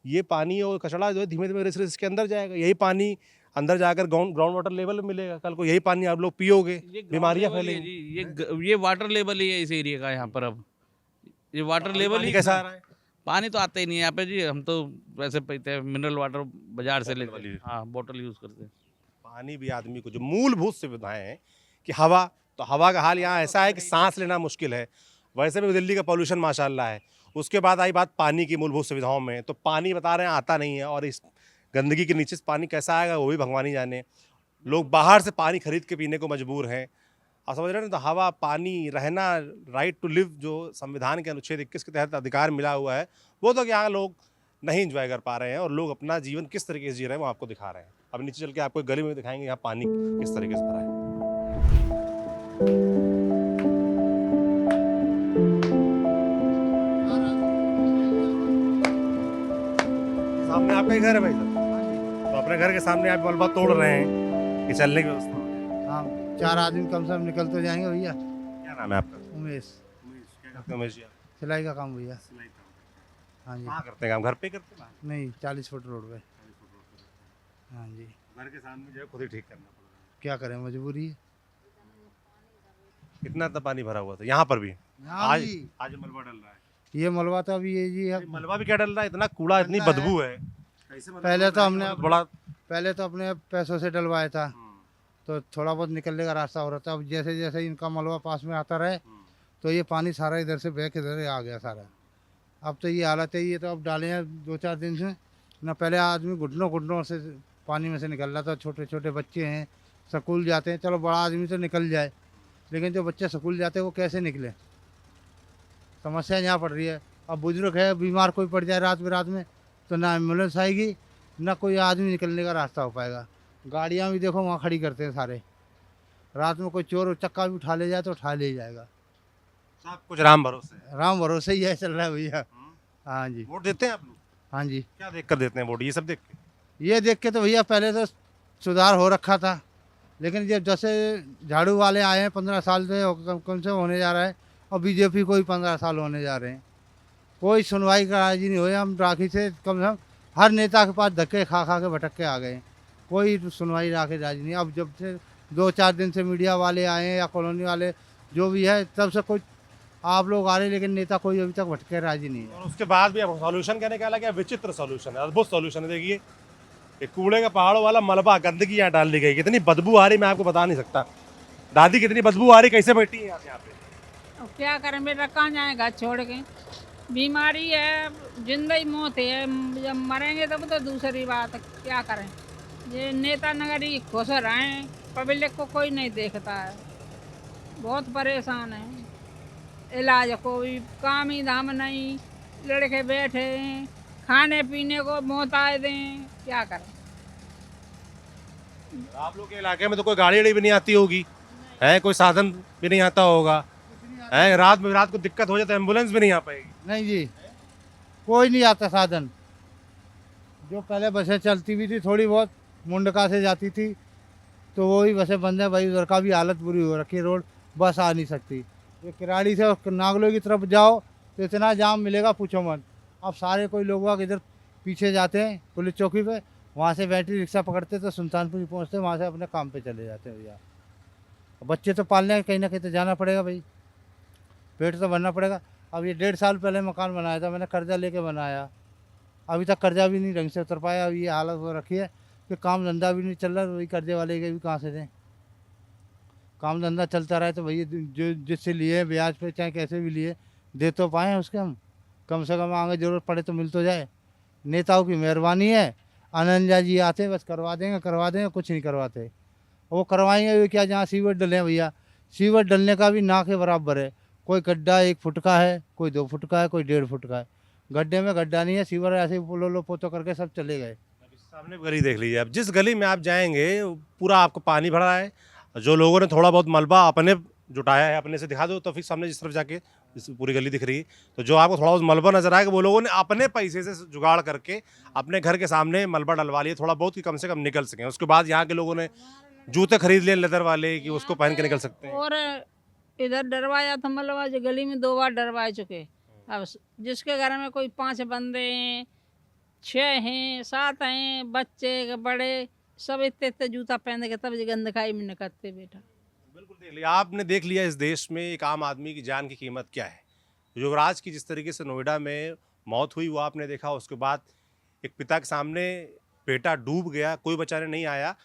ये पानी और कचड़ा जो है धीमे धीमे रिस के अंदर जाएगा, यही पानी अंदर जाकर ग्राउंड वाटर लेवल में मिलेगा, कल को यही पानी आप लोग पियोगे, बीमारियाँ फैलेंगी। ये वाटर लेवल ही है इस एरिया का यहाँ पर। अब ये वाटर लेवल ही कैसा आ रहा है? पानी तो आता ही नहीं है यहाँ पे जी, हम तो वैसे पीते हैं मिनरल वाटर बाजार से लेते वाली। हैं। हाँ, बोतल यूज़ करते हैं। पानी भी आदमी को जो मूलभूत सुविधाएं हैं कि हवा, तो हवा का हाल यहाँ ऐसा है कि सांस लेना मुश्किल है। वैसे भी दिल्ली का पोल्यूशन माशाल्लाह है, उसके बाद आई बात पानी की मूलभूत सुविधाओं में, तो पानी बता रहे हैं आता नहीं है, और इस गंदगी के नीचे से पानी कैसा आएगा वो भी भगवान ही जाने। लोग बाहर से पानी खरीद के पीने को मजबूर हैं। आप समझ रहे हैं, तो हवा, पानी, रहना, राइट टू लिव जो संविधान के अनुच्छेद 21 के तहत अधिकार मिला हुआ है, वो तो यहाँ लोग नहीं इंजॉय कर पा रहे हैं, और लोग अपना जीवन किस तरीके से जी रहे हैं वो आपको दिखा रहे हैं। अब नीचे चल के आपको गली में दिखाएंगे यहाँ पानी किस तरीके से भरा है। सामने आपका ही घर है भाई साहब, तो अपने घर के सामने आप मलबा तोड़ रहे हैं कि चलने की व्यवस्था हो जाए। हाँ 4 आदमी कम से कम निकल तो जाएंगे भैया। क्या नाम है आपका? उमेश। क्या करते हैं उमेश जी आप? सिलाई का काम भैया। हाँ जी। कहाँ करते हैं काम, घर पे करते हैं? नहीं 40 फुट रोड पे। हाँ जी। घर के सामने जो है खुद ही ठीक करना पड़ रहा है। क्या करें, मजबूरी है। कितना तक पानी भरा हुआ था यहाँ पर भी? हाँ आज जी। आज मलबा डल रहा है। ये मलबा तो अभी ये जी है। मलबा भी क्या डल रहा है, इतना कूड़ा, इतनी गंदा है। बदबू है। कैसे मलबा पहले डल तो रहा है? हमने बहुत बड़ा पहले तो अपने पैसों से डलवाया था, तो थोड़ा बहुत निकलने का रास्ता हो रहा था। अब जैसे जैसे इनका मलबा पास में आता रहे तो ये पानी सारा इधर से बह के इधर आ गया सारा। अब तो ये हालत है, ये तो अब डाले हैं 2-4 दिन से ना। पहले आदमी घुटनों घुटनों से पानी में से निकल रहा था। छोटे छोटे बच्चे हैं, स्कूल जाते हैं, चलो बड़ा आदमी तो निकल जाए, लेकिन जो बच्चे स्कूल जाते हैं वो कैसे निकले, समस्या यहाँ पड़ रही है। अब बुजुर्ग है, बीमार कोई पड़ जाए रात में तो ना एम्बुलेंस आएगी, ना कोई आदमी निकलने का रास्ता हो पाएगा। गाड़ियाँ भी देखो वहाँ खड़ी करते हैं सारे, रात में कोई चोर चक्का भी उठा ले जाए तो उठा ले जाएगा। सब कुछ राम भरोसे है। राम भरोसे ही है चल रहा है भैया। हाँ जी। वोट देते हैं आप लोग? हाँ जी। क्या देख कर देते हैं वोट, ये सब देख के? ये देख के तो भैया पहले तो सुधार हो रखा था, लेकिन जब जैसे झाड़ू वाले आए हैं 15 साल से कम से होने जा रहा है, और बीजेपी को भी 15 साल होने जा रहे हैं, कोई सुनवाई का राजी नहीं हुई। हम राखी से कम हर नेता के पास धक्के खा के भटक के आ गए, कोई सुनवाई राखी राजी नहीं। अब जब से 2-4 दिन से मीडिया वाले आए हैं या कॉलोनी वाले जो भी है, तब से कोई आप लोग आ रहे हैं, लेकिन नेता कोई अभी तक भटके राजी नहीं है। और उसके बाद भी अब सॉल्यूशन कहने का अलग है, विचित्र सॉल्यूशन है, अद्भुत सॉल्यूशन है। देखिए ये कूड़े का पहाड़ों वाला मलबा, गंदगी यहाँ डाल दी गई, कितनी बदबू आ रही मैं आपको बता नहीं सकता। दादी कितनी बदबू आ रही, कैसे बैठी है आप यहाँ पे? अब क्या करें बेटा, कहाँ जाए घर छोड़ के, बीमारी है, जिंदगी मौत है, जब मरेंगे तब तो दूसरी बात, क्या करें। ये नेता नगरी खुश रहें, पब्लिक को कोई नहीं देखता है, बहुत परेशान है। इलाज कोई काम ही धाम नहीं, लड़के बैठे हैं, खाने पीने को मोहताज हैं, क्या करें। आप लोग के इलाके में तो कोई गाड़ी भी नहीं आती होगी, है कोई साधन भी नहीं आता होगा? हैं रात को दिक्कत हो जाए तो एम्बुलेंस भी नहीं आ पाएगी। नहीं जी, कोई नहीं आता साधन। जो पहले बसें चलती हुई थी थोड़ी बहुत, मुंडका से जाती थी, तो वही बसें बंद है भाई। उधर का भी हालत बुरी हो रखी है, रोड बस आ नहीं सकती। ये किराड़ी से नागलो की तरफ जाओ तो इतना जाम मिलेगा पूछो मत। अब सारे कोई लोग इधर पीछे जाते हैं पुलिस चौकी पे, वहाँ से बैटरी रिक्शा पकड़ते तो सुल्तानपुर पहुँचते, वहाँ से अपने काम पे चले जाते हैं भैया। बच्चे तो पालने हैं, कहीं ना कहीं तो जाना पड़ेगा भाई, पेट तो भरना पड़ेगा। अब ये 1.5 साल पहले मकान बनाया था मैंने, कर्जा लेके बनाया, अभी तक कर्जा भी नहीं ढंग से उतर पाया। अभी ये हालत हो रखी है कि काम धंधा भी नहीं चल रहा, वही कर्जे वाले के भी कहाँ से दें। काम धंधा चलता रहे तो भैया जो जिससे लिए ब्याज पे चाहे कैसे भी लिए दे तो पाएँ उसके, हम कम से कम आगे ज़रूरत पड़े तो मिल तो जाए। नेताओं की मेहरबानी है, आनंद जी आते बस करवा देंगे, कुछ नहीं करवाते। वो करवाएंगे क्या, जहाँ सीवर डले भैया, सीवर डलने का भी ना के बराबर है। कोई गड्ढा 1 फुट का है, कोई 2 फुट का है, कोई 1.5 फुट का है। गड्ढे में गड्ढा नहीं है, सीवर ऐसे ही लो पोतो करके सब चले गए। सामने गली देख लीजिए, अब जिस गली में आप जाएंगे पूरा आपको पानी भरा है। जो लोगों ने थोड़ा बहुत मलबा अपने जुटाया है, अपने से दिखा दो तो फिर सामने जिस तरफ जाके इस पूरी गली दिख रही है, तो जो आपको थोड़ा बहुत मलबा नजर आएगा वो लोगों ने अपने पैसे से जुगाड़ करके अपने घर के सामने मलबा डलवा लिया, थोड़ा बहुत कि कम से कम निकल सकें। उसके बाद यहाँ के लोगों ने जूते खरीद लिए लेदर वाले कि उसको पहन के निकल सकते हैं। और इधर डरवाया था, मतलब जो गली में 2 बार डरवा चुके। अब जिसके घर में कोई 5 बंदे हैं, 6 हैं, 7 हैं, बच्चे बड़े, सब इतने जूता पहन के तब गंद खाई में निकलते बेटा। बिल्कुल देख लिया आपने, देख लिया इस देश में एक आम आदमी की जान की कीमत क्या है। युवराज की जिस तरीके से नोएडा में मौत हुई वो आपने देखा, उसके बाद एक पिता के सामने बेटा डूब गया, कोई बचाने नहीं आया,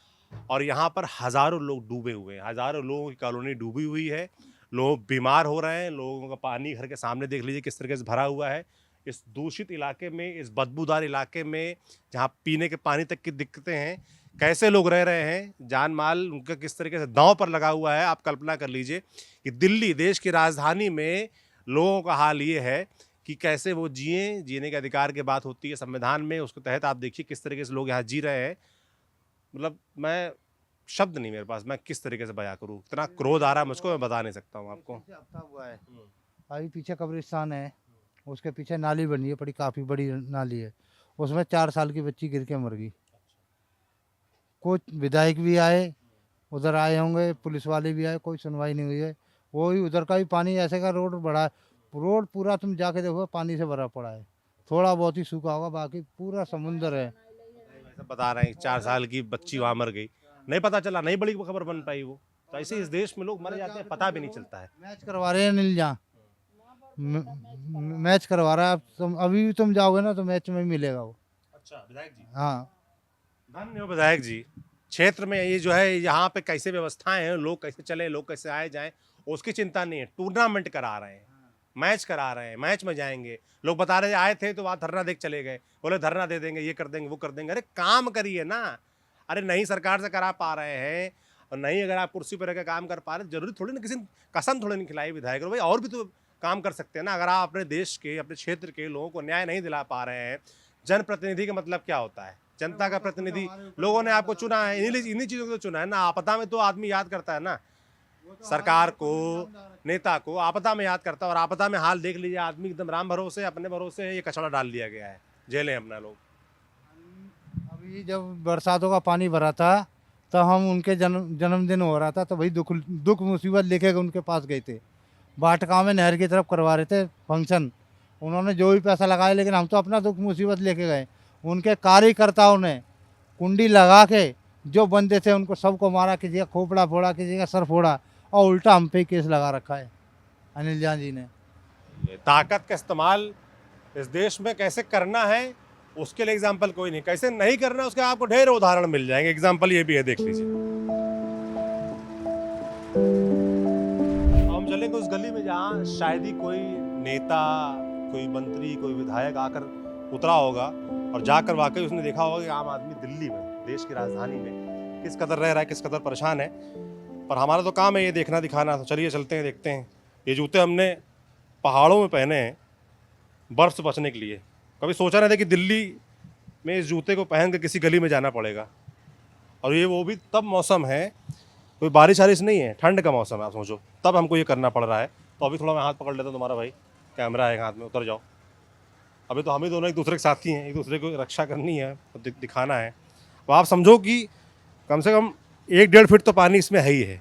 और यहाँ पर हज़ारों लोग डूबे हुए हैं, हज़ारों लोगों की कॉलोनी डूबी हुई है, लोग बीमार हो रहे हैं, लोगों का पानी घर के सामने देख लीजिए किस तरीके से भरा हुआ है। इस दूषित इलाके में, इस बदबूदार इलाके में जहाँ पीने के पानी तक की दिक्कतें हैं, कैसे लोग रह रहे हैं, जान माल उनका किस तरीके से दांव पर लगा हुआ है। आप कल्पना कर लीजिए कि दिल्ली देश की राजधानी में लोगों का हाल ये है कि कैसे वो जीने के अधिकार की बात होती है संविधान में, उसके तहत आप देखिए किस तरीके से लोग यहाँ जी रहे हैं। मतलब मैं शब्द नहीं मेरे पास, मैं किस तरीके से बयां करूँ, इतना क्रोध आ रहा है मुझको, मैं बता नहीं सकता हूँ आपको। हुआ है अभी पीछे कब्रिस्तान है, उसके पीछे नाली बनी है, बड़ी काफ़ी बड़ी नाली है, उसमें 4 साल की बच्ची गिर के मर गई। कुछ विधायक भी आए, उधर आए होंगे, पुलिस वाले भी आए, कोई सुनवाई नहीं हुई है। वही उधर का भी पानी ऐसे का रोड बढ़ा, रोड पूरा तुम जाके देखो पानी से भरा पड़ा है, थोड़ा बहुत ही सूखा होगा, बाकी पूरा समुंदर है। बता रहे हैं 4 साल की बच्ची वहाँ मर गई, नहीं पता चला, नहीं बड़ी खबर बन पाई वो। तो ऐसे इस देश में लोग मर जाते हैं, पता भी नहीं चलता है। मैच करवा रहे हैं अनिल, जहाँ मैच करवा रहा है, तुम अभी भी तुम जाओगे ना तो मैच में मिलेगा वो। अच्छा विधायक जी, हाँ धन्यवाद विधायक जी। क्षेत्र में ये जो है यहाँ पे कैसे व्यवस्थाएं हैं, लोग कैसे चले, लोग कैसे आए जाएं, उसकी चिंता नहीं है। टूर्नामेंट करा रहे हैं, मैच करा रहे हैं, मैच में जाएंगे। लोग बता रहे आए थे तो वहाँ धरना देख चले गए, बोले धरना दे देंगे, ये कर देंगे, वो कर देंगे। अरे काम करिए ना, अरे नहीं सरकार से करा पा रहे हैं और नहीं अगर आप कुर्सी पर रहकर काम कर पा रहे, जरूरी थोड़ी ना किसी कसम थोड़ी नहीं खिलाई विधायक भाई, और भी तो काम कर सकते हैं ना। अगर आप अपने देश के, अपने क्षेत्र के लोगों को न्याय नहीं दिला पा रहे हैं, जनप्रतिनिधि का मतलब क्या होता है, जनता का प्रतिनिधि, लोगों ने आपको चुना है, इन्हीं चीज़ों को तो चुना है ना। आपदा में तो आदमी याद करता है ना सरकार को, नेता को, आपदा में याद करता है। और आपदा में हाल देख लीजिए, आदमी एकदम राम भरोसे, अपने भरोसे ये कचड़ा डाल दिया गया है, जेलें अपना लोग। अभी जब बरसातों का पानी भरा था तो हम उनके जन्मदिन हो रहा था, तो भाई दुख मुसीबत लेके उनके पास गए थे, बाटका में नहर की तरफ करवा रहे थे फंक्शन। उन्होंने जो भी पैसा लगाया, लेकिन हम तो अपना दुख मुसीबत लेके गए। उनके कार्यकर्ताओं ने कुंडी लगा के जो बंदे थे उनको सबको मारा, किसी का खोपड़ा फोड़ा, किसी का सर फोड़ा, और उल्टा हम पे केस लगा रखा है अनिल जान जी ने। ताकत का इस्तेमाल इस देश में कैसे करना है उसके लिए एग्जाम्पल कोई नहीं, कैसे नहीं करना है उसके आपको ढेर उदाहरण मिल जाएंगे। एग्जाम्पल ये भी है, देख लीजिए। हम चलेंगे उस गली में जहाँ शायद ही कोई नेता, कोई मंत्री, कोई विधायक आकर उतरा होगा और जाकर वाकई उसने देखा होगा कि आम आदमी दिल्ली में, देश की राजधानी में किस कदर रह रहा है, किस कदर परेशान है। पर हमारा तो काम है ये देखना दिखाना, तो चलिए चलते हैं, देखते हैं। ये जूते हमने पहाड़ों में पहने हैं बर्फ़ से बचने के लिए। कभी सोचा नहीं था कि दिल्ली में इस जूते को पहन कर किसी गली में जाना पड़ेगा, और ये वो भी तब मौसम है, कोई बारिश वारिश नहीं है, ठंड का मौसम है, आप सोचो, तब हमको ये करना पड़ रहा है। तो अभी थोड़ा मैं हाथ पकड़ लेता हूँ तुम्हारा भाई, कैमरा है हाथ में, उतर जाओ। अभी तो हम ही दोनों एक दूसरे के साथी हैं, एक दूसरे को रक्षा करनी है, तो दिखाना है। तो आप समझो कि कम से कम 1-1.5 फीट तो पानी इसमें है ही है,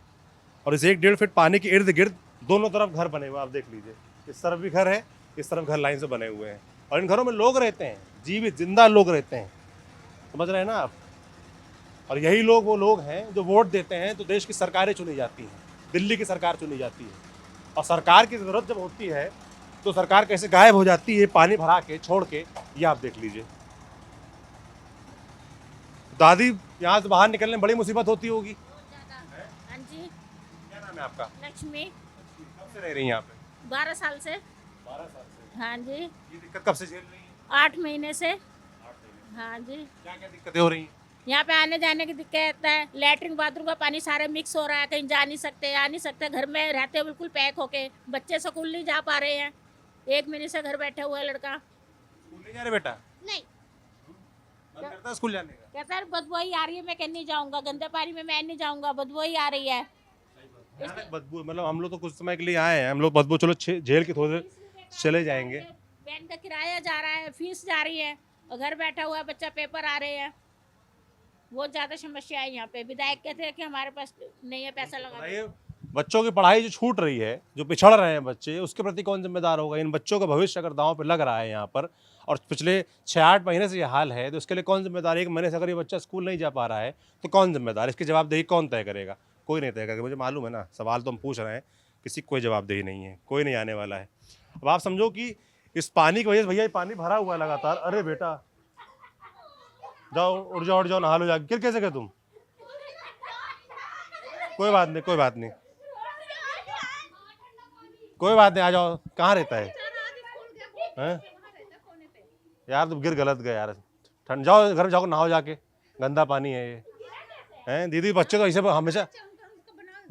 और इस 1-1.5 फीट पानी के इर्द गिर्द दोनों तरफ घर बने हुए हैं। आप देख लीजिए, इस तरफ भी घर है, इस तरफ घर लाइन से बने हुए हैं, और इन घरों में लोग रहते हैं, जीवित जिंदा लोग रहते हैं, समझ रहे हैं ना आप। और यही लोग वो लोग हैं जो वोट देते हैं तो देश की सरकारें चुनी जाती हैं, दिल्ली की सरकार चुनी जाती है, और सरकार की ज़रूरत जब होती है तो सरकार कैसे गायब हो जाती है पानी भरा के छोड़ के, ये आप देख लीजिए। दादी यहाँ से बाहर निकलने में बड़ी मुसीबत होती होगी। हाँ जी, क्या नाम है आपका? लक्ष्मी। कब से रह रही हैं यहाँ पे? 12 साल से। 12 साल से। हाँ जी। ये दिक्कत कब से झेल रही है? 8 महीने से। 8 महीने। हाँ जी। क्या क्या दिक्कतें हो रही हैं? यहाँ पे आने जाने की दिक्कत है, लेटरिन बाथरूम का पानी सारे मिक्स हो रहा है, कहीं जा नहीं सकते, आ नहीं सकते, घर में रहते बिल्कुल पैक होके, बच्चे स्कूल नहीं जा पा रहे हैं, 1 महीने से घर बैठा हुआ है लड़का। स्कूल नहीं जा रहे बेटा? नहीं, मन करता है स्कूल जाने का? कहता है बदबू ही आ रही है, मैं कहीं नहीं जाऊंगा, गंदे पानी में मैं नहीं जाऊंगा, बदबू ही आ रही है। भयानक बदबू, मतलब हम लोग तो कुछ समय के लिए आए हैं, हम लोग बदबू चलो झेल के थोड़े चले जाएंगे। वैन का किराया जा रहा है, फीस जा रही है, और घर बैठा हुआ है बच्चा, पेपर आ रहे हैं, बहुत ज़्यादा समस्या है यहाँ पे। विधायक कहते हैं कि हमारे पास नहीं है पैसा लगा। बताइए, बच्चों की पढ़ाई जो छूट रही है, जो पिछड़ रहे हैं बच्चे, उसके प्रति कौन जिम्मेदार होगा? इन बच्चों का भविष्य अगर दांव पे लग रहा है यहाँ पर, और पिछले 6-8 महीने से ये हाल है, तो इसके लिए कौन जिम्मेदार है? 1 महीने से अगर ये बच्चा स्कूल नहीं जा पा रहा है तो कौन जिम्मेदार? इसकी जवाबदेही कौन तय करेगा? कोई नहीं तय करेगा। मुझे मालूम है ना, सवाल तो हम पूछ रहे हैं, किसी की कोई जवाबदेही नहीं है, कोई नहीं आने वाला है। अब आप समझो कि इस पानी की वजह से, भैया ये पानी भरा हुआ है लगातार। अरे बेटा जाओ, उड़ जाओ नहा लो जाके। गिर कैसे गए तुम? कोई बात नहीं, कोई बात नहीं, कोई बात नहीं, आ जाओ। कहाँ रहता है? हैं? यार तुम गिर गलत गए यार, ठंड। जाओ घर जाओ, नहाओ जाके, गंदा पानी है ये। हैं दीदी, बच्चे तो ऐसे हमेशा,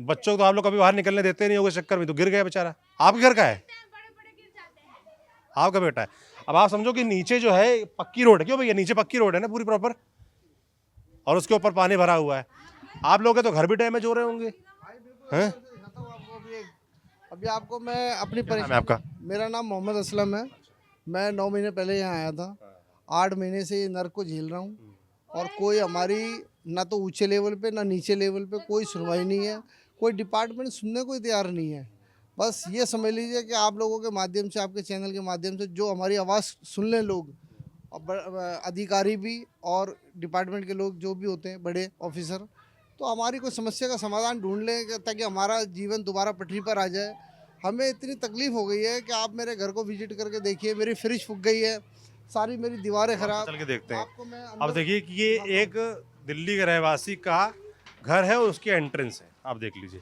बच्चों को तो आप लोग कभी बाहर निकलने देते नहीं होगे, चक्कर में तो गिर गया बेचारा। आपके घर का है? आपका बेटा है। अब आप समझो कि नीचे जो है पक्की रोड है, क्यों भैया नीचे पक्की रोड है ना पूरी प्रॉपर, और उसके ऊपर पानी भरा हुआ है। आप लोग के तो घर भी डैमेज हो रहे होंगे, हैं? अभी आपको मैं अपनी क्या नाम है आपका? मेरा नाम मोहम्मद असलम है। मैं 9 महीने पहले यहाँ आया था। 8 महीने से ये नर्क को झेल रहा हूँ, और कोई हमारी ना तो ऊंचे लेवल पे ना नीचे लेवल पे कोई सुनवाई नहीं है, कोई डिपार्टमेंट सुनने को ही तैयार नहीं है। बस ये समझ लीजिए कि आप लोगों के माध्यम से, आपके चैनल के माध्यम से जो हमारी आवाज़ सुन लें लोग, अधिकारी भी और डिपार्टमेंट के लोग जो भी होते हैं, बड़े ऑफिसर, तो हमारी कोई समस्या का समाधान ढूंढ लें ताकि हमारा जीवन दोबारा पटरी पर आ जाए। हमें इतनी तकलीफ हो गई है कि आप मेरे घर को विजिट करके देखिए, मेरी फ्रिज फूक गई है, सारी मेरी दीवारें खराब। चल के देखते हैं। आपको मैं अब देखिए कि ये एक दिल्ली के रहवासी का घर है और उसकी एंट्रेंस है। आप देख लीजिए,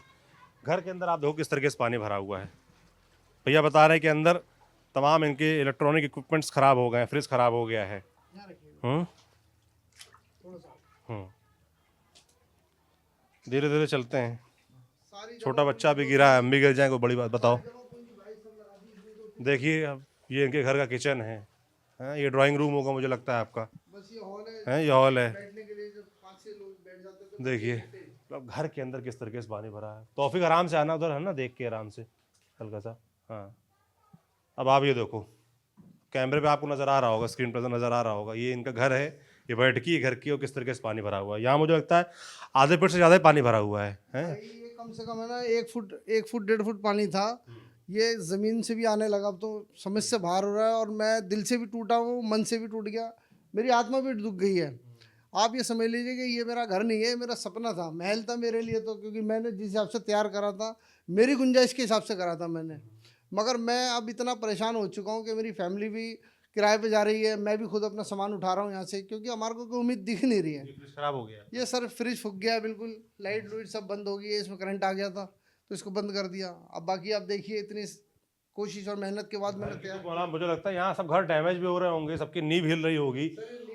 घर के अंदर आप देखो किस तरीके से पानी भरा हुआ है। भैया बता रहे हैं कि अंदर तमाम इनके इलेक्ट्रॉनिक इक्विपमेंट्स खराब हो गए हैं, फ्रिज खराब हो गया है। धीरे धीरे चलते हैं, छोटा बच्चा भी गिरा है, हम भी गिर जाए, कोई बड़ी बात? बताओ। देखिए अब ये इनके घर का किचन है, हैं? ये ड्राइंग रूम होगा मुझे लगता है आपका, है ये हॉल है। देखिए अब घर के अंदर किस तरीके से पानी भरा है। तौफीक आराम से आना उधर, है ना, देख के आराम से हल्का सा। हाँ अब आप ये देखो, कैमरे पे आपको नज़र आ रहा होगा, स्क्रीन पर नज़र आ रहा होगा, ये इनका घर है, ये बैठकी है घर की, और किस तरीके से पानी भरा हुआ है। यहाँ मुझे लगता है आधे फुट से ज़्यादा पानी भरा हुआ है, हैं? ये कम से कम है ना 1 फुट 1.5 फुट पानी था, ये ज़मीन से भी आने लगा। अब तो समझ से बाहर हो रहा है, और मैं दिल से भी टूटा हूँ, मन से भी टूट गया, मेरी आत्मा भी दुख गई है। आप ये समझ लीजिए कि ये मेरा घर नहीं है, मेरा सपना था, महल था मेरे लिए तो, क्योंकि मैंने जिस हिसाब से तैयार करा था, मेरी गुंजाइश के हिसाब से करा था मैंने। मगर मैं अब इतना परेशान हो चुका हूँ कि मेरी फैमिली भी किराए पे जा रही है, मैं भी खुद अपना सामान उठा रहा हूँ यहाँ से, क्योंकि हमारे को कोई उम्मीद दिख नहीं रही है। खराब हो गया ये सर फ्रिज फूक गया है बिल्कुल, लाइट लूइट सब बंद हो गई है, इसमें करंट आ गया था तो इसको बंद कर दिया। अब बाकी आप देखिए, इतनी कोशिश और मेहनत के बाद मैंने तैयार। मुझे लगता है यहाँ सब घर डैमेज भी हो रहे होंगे, सबकी नींव हिल रही होगी,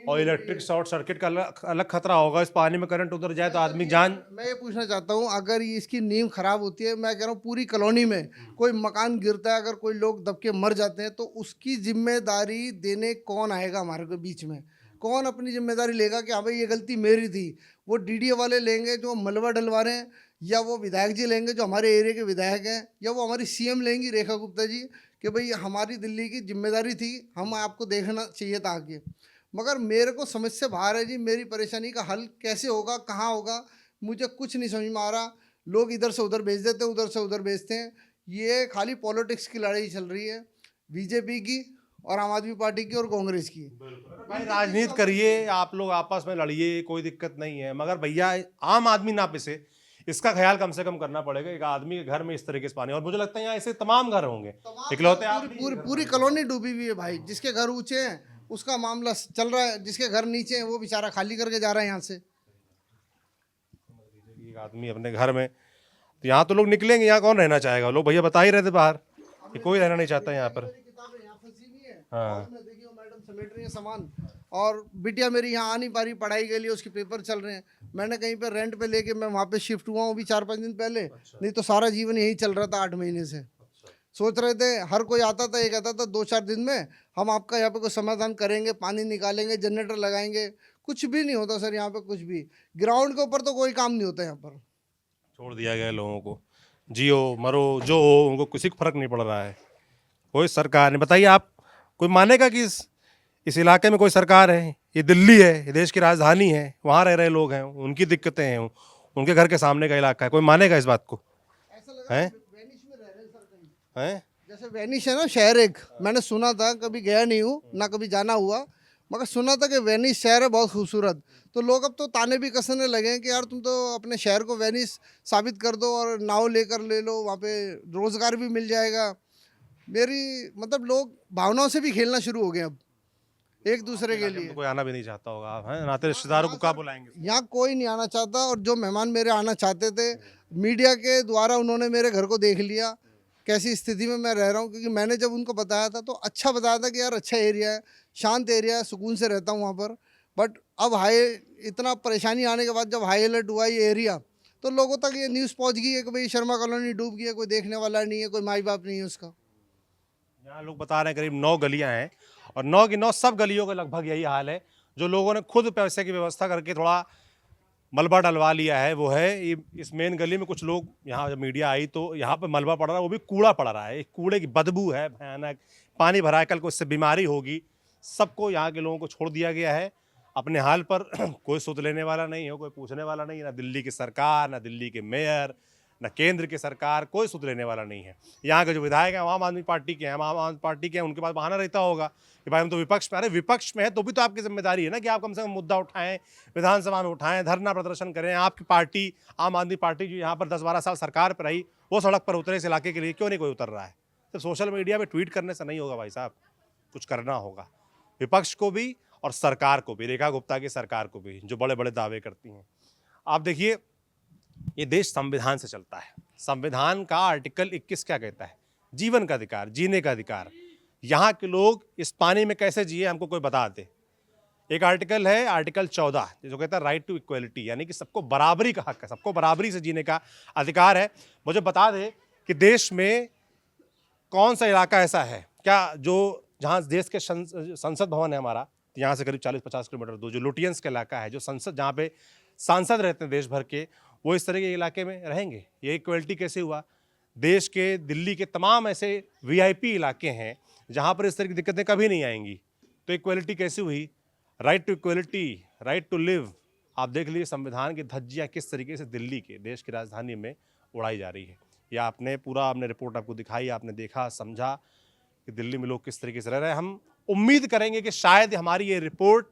और इलेक्ट्रिक शॉर्ट सर्किट का अलग खतरा होगा। इस पानी में करंट उतर जाए तो आदमी जान। मैं ये पूछना चाहता हूँ, अगर ये इसकी नींव खराब होती है, मैं कह रहा हूँ पूरी कॉलोनी में कोई मकान गिरता है, अगर कोई लोग दब के मर जाते हैं, तो उसकी जिम्मेदारी देने कौन आएगा हमारे को बीच में? कौन अपनी जिम्मेदारी लेगा कि हाँ भाई ये गलती मेरी थी? वो डीडीए वाले लेंगे जो मलबा डलवा रहे हैं, या वो विधायक जी लेंगे जो हमारे एरिया के विधायक हैं, या वो हमारी सीएम लेंगी रेखा गुप्ता जी कि भाई हमारी दिल्ली की जिम्मेदारी थी, हम आपको देखना चाहिए था आगे। मगर मेरे को समझ से बाहर है जी, मेरी परेशानी का हल कैसे होगा, कहाँ होगा, मुझे कुछ नहीं समझ में आ रहा। लोग इधर से उधर भेज देते हैं, उधर से उधर भेजते हैं। ये खाली पॉलिटिक्स की लड़ाई चल रही है, बीजेपी की और आम आदमी पार्टी की और कांग्रेस की। भाई राजनीति करिए, आप लोग आपस में लड़िए, कोई दिक्कत नहीं है, मगर भैया आम आदमी ना पिसे, इसका ख्याल कम से कम करना पड़ेगा। एक आदमी के घर में इस तरीके से पानी, और मुझे लगता है यहाँ ऐसे तमाम घर होंगे, इकलौते आप पूरी कॉलोनी डूबी हुई है भाई। जिसके घर ऊंचे हैं उसका मामला चल रहा है, जिसके घर नीचे हैं वो बेचारा खाली करके जा रहा है यहाँ से। एक आदमी अपने घर में, तो यहाँ तो लोग निकलेंगे, यहाँ कौन रहना चाहेगा? लोग भैया बता ही रहे थे बाहर कि कोई रहना नहीं चाहता यहाँ पर। हाँ, देखिए मैडम समेट रही है सामान, और बिटिया मेरी यहाँ आ नहीं पा रही पढ़ाई के लिए, उसके पेपर चल रहे हैं। मैंने कहीं पे रेंट पे लेके मैं वहाँ पे शिफ्ट हुआ हूँ अभी 4-5 दिन पहले। नहीं तो सारा जीवन यही चल रहा था 8 महीने से। सोच रहे थे, हर कोई आता था, ये कहता था 2-4 दिन में हम आपका यहाँ पे कोई समाधान करेंगे, पानी निकालेंगे, जनरेटर लगाएंगे। कुछ भी नहीं होता सर यहाँ पे, कुछ भी। ग्राउंड के ऊपर तो कोई काम नहीं होता यहाँ पर। छोड़ दिया गया लोगों को, जियो मरो जो हो, उनको किसी को फर्क नहीं पड़ रहा है। कोई सरकार नहीं। बताइए आप, कोई मानेगा कि इस इलाके में कोई सरकार है? ये दिल्ली है, ये देश की राजधानी है, वहाँ रह रहे लोग हैं, उनकी दिक्कतें हैं, उनके घर के सामने का इलाका है। कोई मानेगा इस बात को? हैं? जैसे वेनिस है ना शहर एक, मैंने सुना था, कभी गया नहीं हूँ ना कभी जाना हुआ, मगर सुना था कि वेनिस शहर है बहुत खूबसूरत। तो लोग अब तो ताने भी कसने लगे हैं कि यार तुम तो अपने शहर को वेनिस साबित कर दो और नाव लेकर ले लो, वहाँ पे रोजगार भी मिल जाएगा। मेरी मतलब लोग भावनाओं से भी खेलना शुरू हो गए अब एक दूसरे के लिए। कोई आना भी नहीं चाहता होगा, आप हैं नाते रिश्तेदारों को क्या बुलाएंगे? यहाँ कोई नहीं आना चाहता, और जो मेहमान मेरे आना चाहते थे, मीडिया के द्वारा उन्होंने मेरे घर को देख लिया, कैसी स्थिति में मैं रह रहा हूँ। क्योंकि मैंने जब उनको बताया था तो अच्छा बताया था कि यार अच्छा एरिया है, शांत एरिया है, सुकून से रहता हूँ वहाँ पर। बट अब इतना परेशानी आने के बाद जब हाई अलर्ट हुआ ये एरिया, तो लोगों तक ये न्यूज़ पहुँच गई है कि भाई शर्मा कॉलोनी डूब गई है, कोई देखने वाला नहीं है, कोई माई बाप नहीं है उसका। यहाँ लोग बता रहे हैं करीब 9 गलियाँ हैं, और 9 की 9 सब गलियों का लगभग यही हाल है। जो लोगों ने खुद पैसे की व्यवस्था करके थोड़ा मलबा डलवा लिया है वो है इस मेन गली में। कुछ लोग, यहाँ जब मीडिया आई तो यहाँ पे मलबा पड़ रहा है, वो भी कूड़ा पड़ रहा है, एक कूड़े की बदबू है भयानक, पानी भरा है, कल को इससे बीमारी होगी। सबको, यहाँ के लोगों को छोड़ दिया गया है अपने हाल पर। कोई सुध लेने वाला नहीं है, कोई पूछने वाला नहीं है, ना दिल्ली की सरकार, ना दिल्ली के मेयर, न केंद्र की सरकार, कोई सुध लेने वाला नहीं है। यहाँ के जो विधायक हैं आम आदमी पार्टी के हैं, आम आदमी पार्टी के हैं, उनके पास बहाना रहता होगा कि भाई हम तो विपक्ष में। अरे विपक्ष में है तो भी तो आपकी जिम्मेदारी है ना कि आप कम से कम मुद्दा उठाएं, विधानसभा में उठाएं, धरना प्रदर्शन करें। आपकी पार्टी आम आदमी पार्टी जो यहाँ पर 10-12 साल सरकार पर रही, वो सड़क पर उतरे इस इलाके के लिए, क्यों नहीं कोई उतर रहा है? तो सोशल मीडिया पर ट्वीट करने से नहीं होगा भाई साहब, कुछ करना होगा। विपक्ष को भी और सरकार को भी, रेखा गुप्ता की सरकार को भी, जो बड़े बड़े दावे करती हैं। आप देखिए, ये देश संविधान से चलता है। संविधान का आर्टिकल 21 क्या कहता है? जीवन का अधिकार, जीने का अधिकार। यहाँ के लोग इस पानी में कैसे जिए हमको कोई बता दे। एक आर्टिकल है, आर्टिकल 14, जो कहता है राइट टू इक्वलिटी, यानी कि सबको बराबरी का हक है, सबको बराबरी से जीने का अधिकार है। मुझे बता दे कि देश में कौन सा इलाका ऐसा है क्या जो जहाँ देश के संसद भवन है हमारा, यहाँ से करीब 40-50 किलोमीटर दूर, जो लुटियंस का इलाका है, जो संसद जहाँ पे सांसद रहते हैं देश भर के, वो इस तरह के इलाके में रहेंगे। ये इक्वलिटी कैसे हुआ? देश के, दिल्ली के तमाम ऐसे वीआईपी इलाके हैं जहाँ पर इस तरह की दिक्कतें कभी नहीं आएंगी। तो इक्वलिटी कैसे हुई? Right to equality, right to live. आप देख लीजिए संविधान की धज्जियाँ किस तरीके से दिल्ली के, देश की राजधानी में उड़ाई जा रही है। या आपने पूरा, आपने रिपोर्ट आपको दिखाई, आपने देखा समझा कि दिल्ली में लोग किस तरीके से रह रहे हैं। हम उम्मीद करेंगे कि शायद हमारी ये रिपोर्ट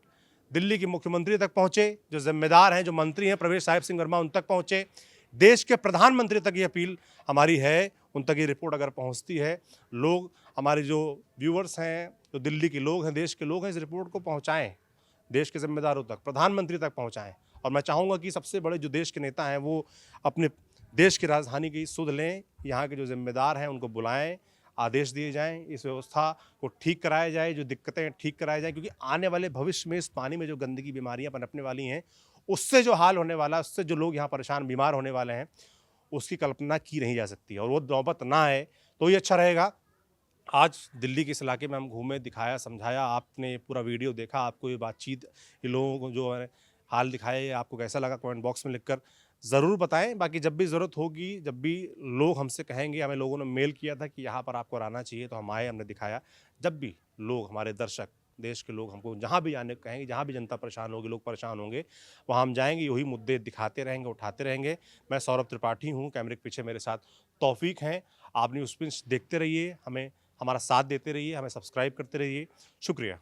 दिल्ली के मुख्यमंत्री तक पहुंचे, जो जिम्मेदार हैं, जो मंत्री हैं, प्रवेश साहिब सिंह वर्मा, उन तक पहुंचे। देश के प्रधानमंत्री तक ये अपील हमारी है, उन तक ये रिपोर्ट अगर पहुंचती है, लोग, हमारे जो व्यूअर्स हैं, जो दिल्ली के लोग हैं, देश के लोग हैं, इस रिपोर्ट को पहुंचाएं देश के जिम्मेदारों तक, प्रधानमंत्री तक पहुंचाएं। और मैं चाहूँगा कि सबसे बड़े जो देश के नेता हैं वो अपने देश की राजधानी की सुध लें, यहाँ के जो जिम्मेदार हैं उनको बुलाएं, आदेश दिए जाएं, इस व्यवस्था को ठीक कराया जाए, जो दिक्कतें ठीक कराई जाएं, क्योंकि आने वाले भविष्य में इस पानी में जो गंदगी, बीमारियां पनपने वाली हैं, उससे जो हाल होने वाला है, उससे जो लोग यहाँ परेशान, बीमार होने वाले हैं, उसकी कल्पना की नहीं जा सकती। और वो नौबत ना आए तो ये अच्छा रहेगा। आज दिल्ली के इस इलाके में हम घूमे, दिखाया, समझाया, आपने पूरा वीडियो देखा, आपको ये बातचीत, ये लोगों को जो हाल दिखाए, आपको कैसा लगा कमेंट बॉक्स में लिखकर ज़रूर बताएं। बाकी जब भी ज़रूरत होगी, जब भी लोग हमसे कहेंगे, हमें लोगों ने मेल किया था कि यहाँ पर आपको आना चाहिए, तो हम आए, हमने दिखाया। जब भी लोग, हमारे दर्शक, देश के लोग हमको जहाँ भी आने को कहेंगे, जहाँ भी जनता परेशान होगी, लोग परेशान होंगे, वहाँ हम जाएंगे, वही मुद्दे दिखाते रहेंगे, उठाते रहेंगे। मैं सौरभ त्रिपाठी हूँ, कैमरे के पीछे मेरे साथ तौफीक हैं। आप न्यूज़ पिंच देखते रहिए, हमें हमारा साथ देते रहिए, हमें सब्सक्राइब करते रहिए। शुक्रिया।